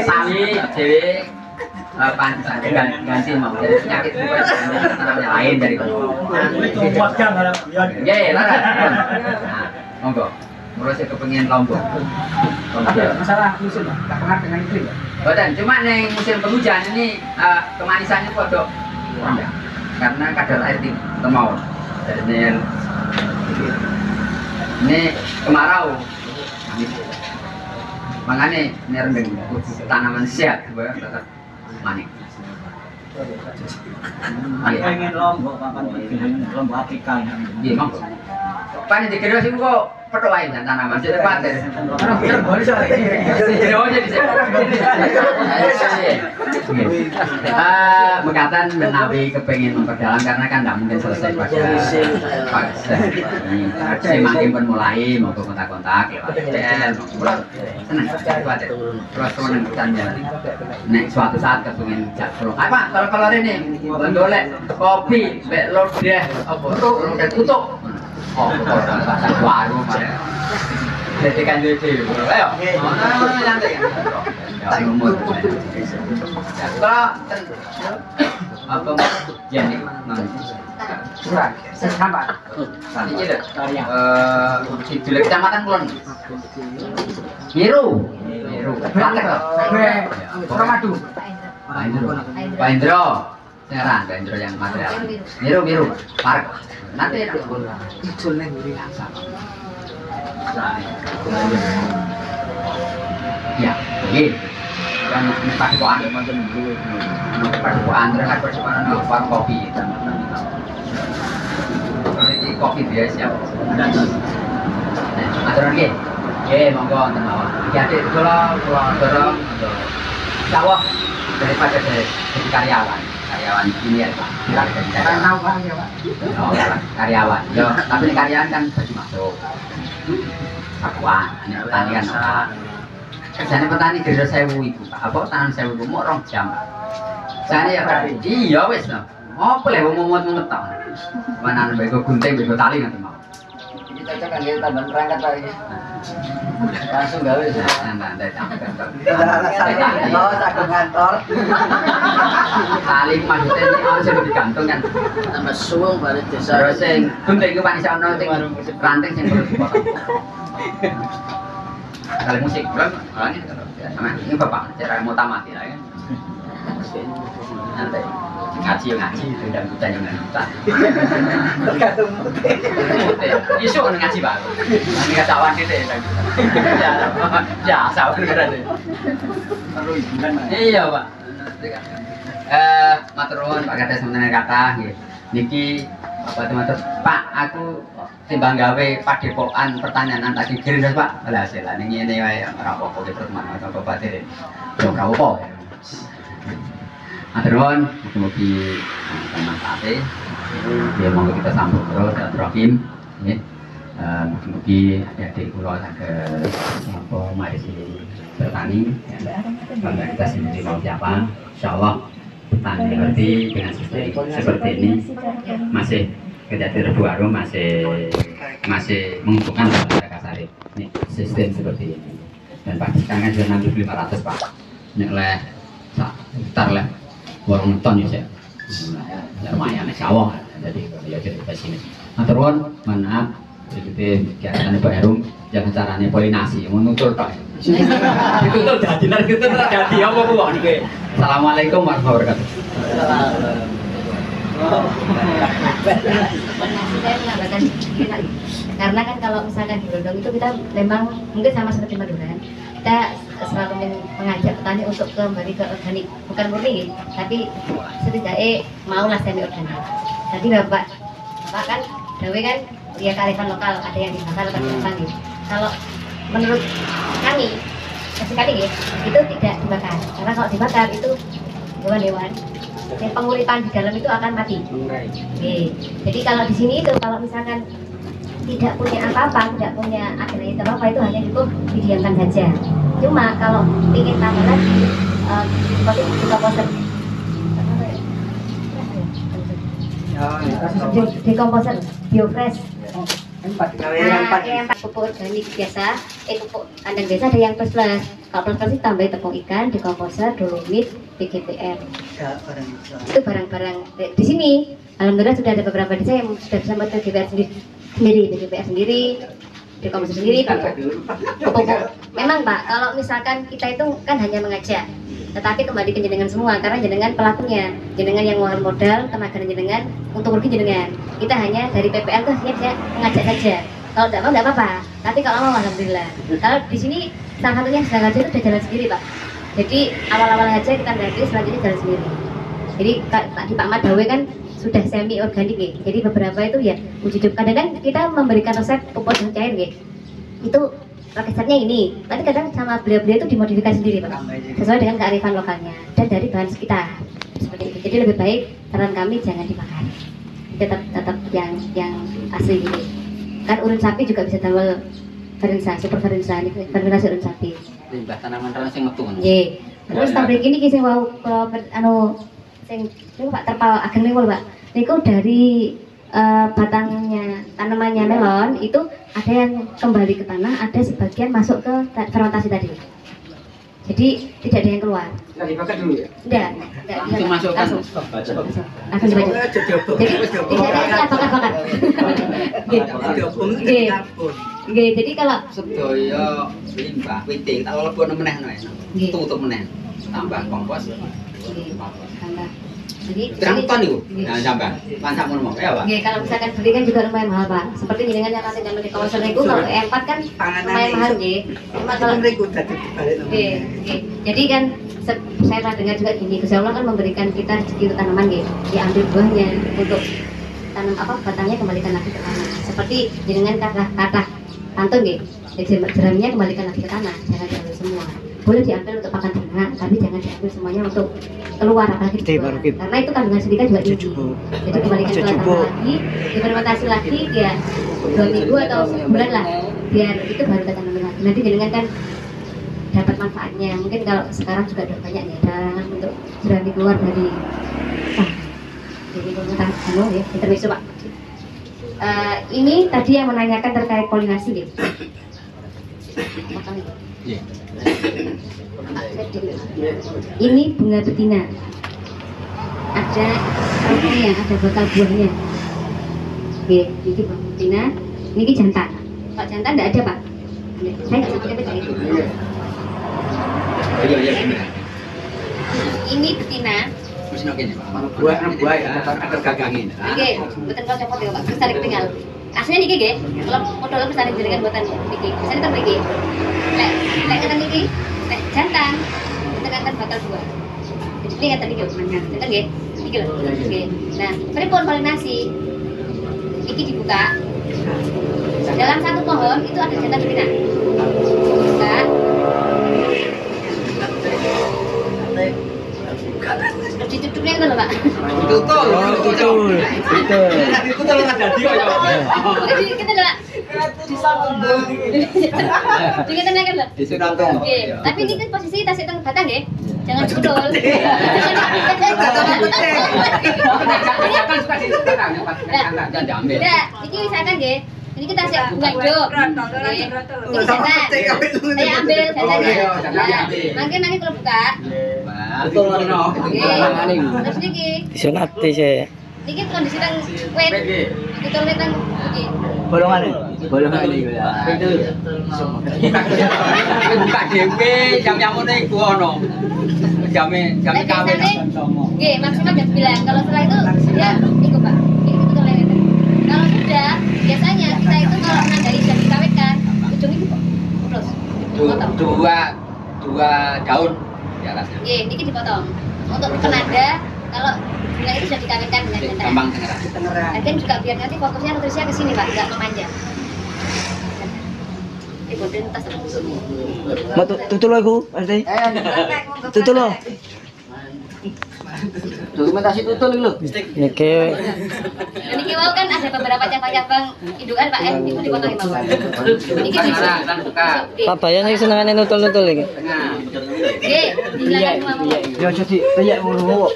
Speaker 1: sawi, cewek. Ganti mau jadi penyakit bukan tanamnya lain dari ya lah monggo terus saya kepengen lombok
Speaker 10: masalah musim tak pernah dengan iklim
Speaker 1: badan cuma nih musim penghujan ini kemanisannya kodok karena kadar air tinggi temau ini kemarau makanya ini rendeng tanaman sehat tetap manik.
Speaker 9: Pengen lombok kapan lombok Afrika.
Speaker 1: Iya, monggo. Pan dikira sing kok petok wae jan tanaman sing pater. Boleh sore. Jadi bisa. Mengatakan menawi kepengin memperdalam karena kan tidak mungkin selesai pada saya makin pun mulai mau kontak-kontak ya senang terus senang bertanya nek suatu saat kepengin jak apa kalau ini golek kopi mbek lodeh apa tutup oh pasang warung jadi kan jadi ayo santai ya umur Kalau apa jadi
Speaker 10: Kurang. Sampai.
Speaker 1: ini deh di kecamatan Kulon Miru Klatek
Speaker 10: Suramadu.
Speaker 1: Pak Indro Sekarang Pak Indro yang material Miru Park nanti ya begini kan paduan terhadap persoalan warung kopi dan ini kopi dia siap aturan lagi monggo wonten mawon iki adik kula dorong sawah daripada jadi karyawan ini ya Pak
Speaker 10: Tahu Bang ya, Pak.
Speaker 1: karyawan yo tapi karyawan kan bagi masuk sakuan ini petani kan kerjanya petani kira 1000 ibu Pak apa tanam 1000 mau 2 jam saya ya iya wis no apa lho mumet-mumet tok mana bego gunting bego tali nanti mau kita cocok kan dia tambah perangkat Pak ini langsung gawe santai kantor tali maksudnya ini harus digantung kan tambah suwung balik desa terus sing gunting ku Pak isono sing ranting sing perlu dipotong kalau musik belum ini sama ini bapak cara mau tamati lah kan nanti ngaji dan hujan yang hutan tergantung isu kan ngaji Pak nanti kacawan gitu ya sawan berarti iya Pak matur nuwun Pak Kades semeneh kata niki apa teman-teman Pak aku timbang gawe padepokan pertanyaan tadi Gerindra Pak hasil ini wae ora apa-apa terus mana apa batir yo ora apa matur nuwun mugi-mugi bermanfaat ya monggo kita sambut terus Rahim nggih mugi-mugi adik kula saged apa mari bertani bangga kita sendiri mau siapa insyaallah petani ngerti dengan sistem seperti ini masih Kejati Rebu Arum masih menguntungkan pada kasar ini sistem seperti ini dan Pak sekarang sudah 6.500 Pak nyeleh sekitar lah warung ton ya lumayan sawah jadi ya kita sini maturun maaf jadi kegiatan Pak Arum jangan caranya polinasi menutur Pak itu tuh jadi kita jadi apa Bu Assalamualaikum warahmatullahi wabarakatuh.
Speaker 4: Saya menambahkan karena kan kalau misalkan di London itu kita memang mungkin sama seperti Madura kita selalu mengajak petani untuk kembali ke organik bukan murni tapi setidaknya maulah semi organik. Tadi bapak kan Dawe kan dia kearifan lokal ada yang dibakar atau dipanggil. Kalau menurut kami sekali itu tidak dibakar karena kalau dibakar itu hewan-hewan dan penguripan di dalam itu akan mati. Jadi kalau di sini itu kalau misalkan tidak punya apa-apa, tidak punya agenda apa itu hanya cukup didiamkan saja. Cuma kalau ingin tambah lagi buka poster dekomposer biofresh. Yang pupuk organik biasa, pupuk kandang biasa ada yang plus. Kalau plus itu tambah tepung ikan, dekomposer, dolomit, PGPR. Itu barang-barang di sini. Alhamdulillah sudah ada beberapa desa yang sudah bisa membuat PGPR sendiri, dekomposer sendiri, pupuk. Memang Pak, kalau misalkan kita itu kan hanya mengajak, tetapi kembali ke jenengan semua karena jenengan pelakunya, jenengan yang mengeluarkan modal, tenaga jenengan untuk rugi jenengan. Kita hanya dari PPL tuh hanya mengajak saja. Kalau tidak mau tidak apa-apa, tapi kalau mau alhamdulillah. Kalau di sini salah satunya sedang itu sudah jalan sendiri Pak. Jadi awal-awal aja kita gratis, selanjutnya jalan sendiri. Jadi di Pak Madawe kan sudah semi organik ya. Jadi beberapa itu ya uji coba. Kadang-kadang kita memberikan resep pupuk yang cair ya. Itu resepnya ini, tapi kadang sama beliau-beliau itu dimodifikasi sendiri Pak, sesuai dengan kearifan lokalnya dan dari bahan sekitar seperti itu. Jadi lebih baik saran kami jangan dibakar, tetap yang asli gitu. Kan urin sapi juga bisa tambal varensa, super varensa, ini fermentasi urin sapi.
Speaker 1: Limbah tanaman terus yang metu.
Speaker 4: Nggih. Terus tabrik ini sing wau sing niku Pak terpal ageng niku Pak. Niku dari batangnya tanamannya melon itu ada yang kembali ke tanah, ada sebagian masuk ke fermentasi tadi. Jadi tidak ada yang keluar.
Speaker 10: Nggak dibakar dulu ya?
Speaker 4: Enggak.
Speaker 9: Langsung masukkan.
Speaker 4: Langsung dibaca. Jadi tidak ada istilah bakar-bakar. Nggih, jadi kalau
Speaker 1: sedaya limbah witing tak lebokno meneh no. Tutup meneh. Tambah kompos.
Speaker 4: tambah. Jadi
Speaker 1: Terang ton itu, nah sampai mantap mau ya Pak.
Speaker 4: Oke, kalau misalkan beli kan juga lumayan mahal Pak. Seperti jenengan yang nanti zaman di kawasan itu kalau E4 kan lumayan mahal nggih. Kalau Oke. Jadi kan saya pernah dengar juga gini, Gusti Allah kan memberikan kita rezeki untuk tanaman nggih. Diambil buahnya untuk tanam apa batangnya kembalikan lagi ke tanah. Seperti jenengan kata pantun nggih. Jeramnya kembalikan lagi ke tanah, jangan diambil semua. Boleh diambil untuk pakan ternak, tapi jangan diambil semuanya untuk keluar apalagi dijual. Karena itu kandungan sedikit juga tinggi. Jadi kembalikan ke tanah lagi, difermentasi lagi ya 2 minggu atau sebulan lah, biar itu baru kita tanam lagi. Nanti jenengan kan dapat manfaatnya. Mungkin kalau sekarang juga udah banyak ya darangan untuk jerami keluar dari jadi pemerintah ya intermezzo Pak. Ini tadi yang menanyakan terkait polinasi deh. Ini bunga betina, ada rangkainya, ada bakal buahnya. Oke, ini bunga betina, ini jantan. Pak jantan tidak ada Pak. Saya nggak sampai baca itu. Ini betina.
Speaker 1: Buah ya, ada gagangin.
Speaker 4: Oke, betul kalau copot ya Pak. Terus tarik tinggal. Aslinya niki nggih. Kalau modal besar jenengan buatan niki. Saya tetep niki. Lek ngeten niki, lek jantan tekan bakal buah. Jadi ini ngeten niki jantan nggih. Iki lho. Nggih. Nah, pripun polinasi? Iki dibuka. Dalam satu pohon itu ada jantan betina. Buka. Ditutup yang dulu Pak.
Speaker 1: Tutul.
Speaker 4: Itu kalau nggak jadi ya. Kita dulu Pak. Juga tenaga loh. Oke. Tapi ini kan posisi tas itu batang ya. Jangan cudul.
Speaker 1: Jangan diambil.
Speaker 4: Nah, ini misalkan ya. Ini kita siap bunga hidup. Ini jantan. Saya ambil jantannya. Mungkin nanti kalau buka.
Speaker 1: Betul no.
Speaker 4: Terus niki.
Speaker 7: Disunati saya.
Speaker 4: Niki kondisi nang wet. Kita lihat nang iki.
Speaker 1: Bolongan iki ya. Itu. Buka dhewe jam-jam ngene iku ono. Jam kawin.
Speaker 4: Nggih, maksimal jam 9. Kalau setelah itu ya ikut Pak. Ini kita lewat. Kalau sudah biasanya kita itu kalau menandai jam dikawinkan, ujung itu terus dipotong. Dua daun di atasnya. Iya, ini dipotong. Untuk penanda kalau bunga itu sudah dikawinkan dengan jantan.
Speaker 1: Gampang dengeran.
Speaker 4: Dan juga biar nanti fokusnya nutrisinya ke sini Pak, nggak memanjang. Ibu tas terus.
Speaker 7: Mau tutul aku, pasti. Tutul lo.
Speaker 1: Dokumentasi tutul lho.
Speaker 7: Ya ke.
Speaker 4: Ini kiwau kan ada beberapa cabang-cabang indukan Pak, itu dipotong di bawah. Ini bisa.
Speaker 7: Pak Bayan iki senengane nutul-nutul iki.
Speaker 4: Nggih, dibilang semua.
Speaker 7: Ya jadi banyak ngono.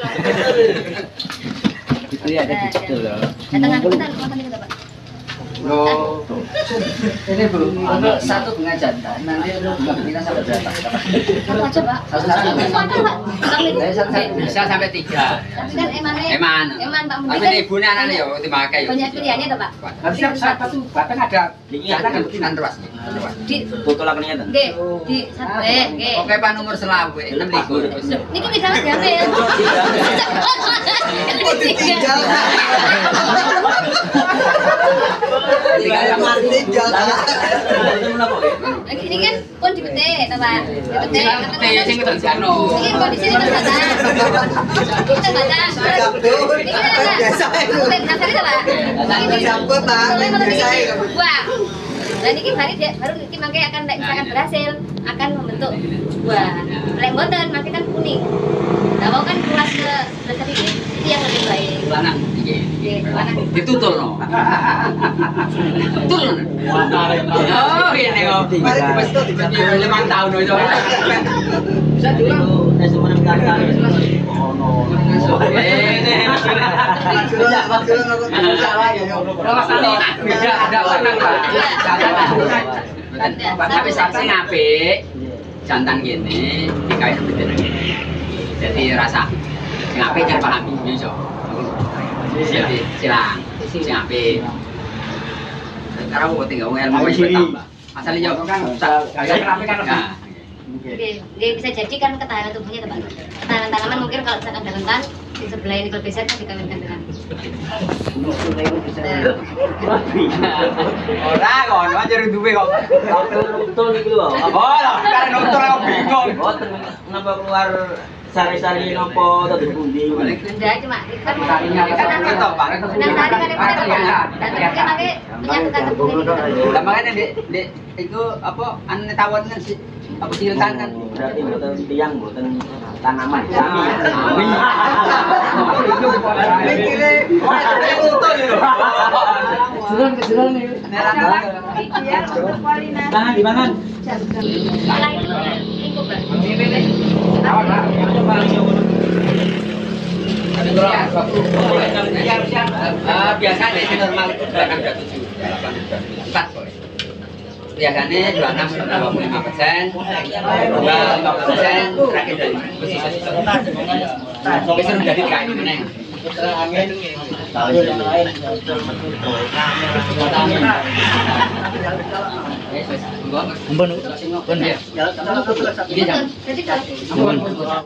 Speaker 7: Itu ya ada gitu loh.
Speaker 4: Tengah kita makan itu Pak.
Speaker 1: Loh. Ini Bu, untuk satu bunga jantan nanti bunga betina sampai berapa?
Speaker 4: Satu aja Pak. Satu Pak.
Speaker 1: Bisa sampai 3.
Speaker 4: Tapi kan eman Pak.
Speaker 1: Tapi ini ibunya anaknya ya dipakai.
Speaker 4: Banyak pilihannya toh Pak.
Speaker 10: Tapi satu batang ada
Speaker 1: Jantan kan betina terus.
Speaker 4: Di
Speaker 9: Tutul aku niatan.
Speaker 4: nggih, di satu nggih.
Speaker 1: Oke Pak nomor selawe 6
Speaker 4: Niki bisa Mas diambil.
Speaker 3: Tinggal.
Speaker 4: Ini kan pun dipetik, toh Pak. Dipetik.
Speaker 1: sing itu jano.
Speaker 4: Ini kondisi ini terbatas. Kita batas. Ini kan biasa. Biasa itu Pak. Ini
Speaker 3: Campur Pak. Biasa.
Speaker 4: Wah. Dan ini baru ini mangke akan misalkan berhasil akan membentuk buah. Lek mboten mangke kan kuning. Nah, mau kan keluar ke sebelah tadi itu yang lebih baik.
Speaker 1: Lanang iki.
Speaker 4: Lanang.
Speaker 1: Ditutul no. Tutul. Oh, ini kok. 5 tahun itu.
Speaker 9: Bisa dulu nek semeneng kali. Oh no.
Speaker 1: Beda ada lanang Pak. Tapi sing apik. jantan gini dikait betina gini jadi rasa sing apik kan pahami iso jadi silang sing apik sekarang mau tinggal ilmu bertambah asalnya jauh kan
Speaker 4: dia bisa jadi kan ketahanan tubuhnya teman ketahanan tanaman mungkin kalau misalkan ada rentan di sebelah ini kalau bisa dikawinkan dengan
Speaker 1: orang kon aja duwe kok
Speaker 9: Betul gitu loh.
Speaker 1: oh lah karena nonton aku bingung
Speaker 9: Kenapa keluar sari-sari nopo tadi pundi?
Speaker 4: enggak cuma kan
Speaker 1: karena itu pak
Speaker 4: benang sari kan itu dan mungkin nanti menyatukan tubuh ini
Speaker 1: lah makanya dek itu apa ane tawon kan si apa sih tangan
Speaker 9: Berarti buatan tiang, buatan tanaman. Sami.
Speaker 10: Kecilan nih. Tangan di mana?
Speaker 4: setelah itu lingkup
Speaker 1: biasanya itu normal itu belakang 27 biasanya 26-25%, 5%, terakhir dari sisa-sisa. Besar jadi kayak ini.
Speaker 7: Ampun.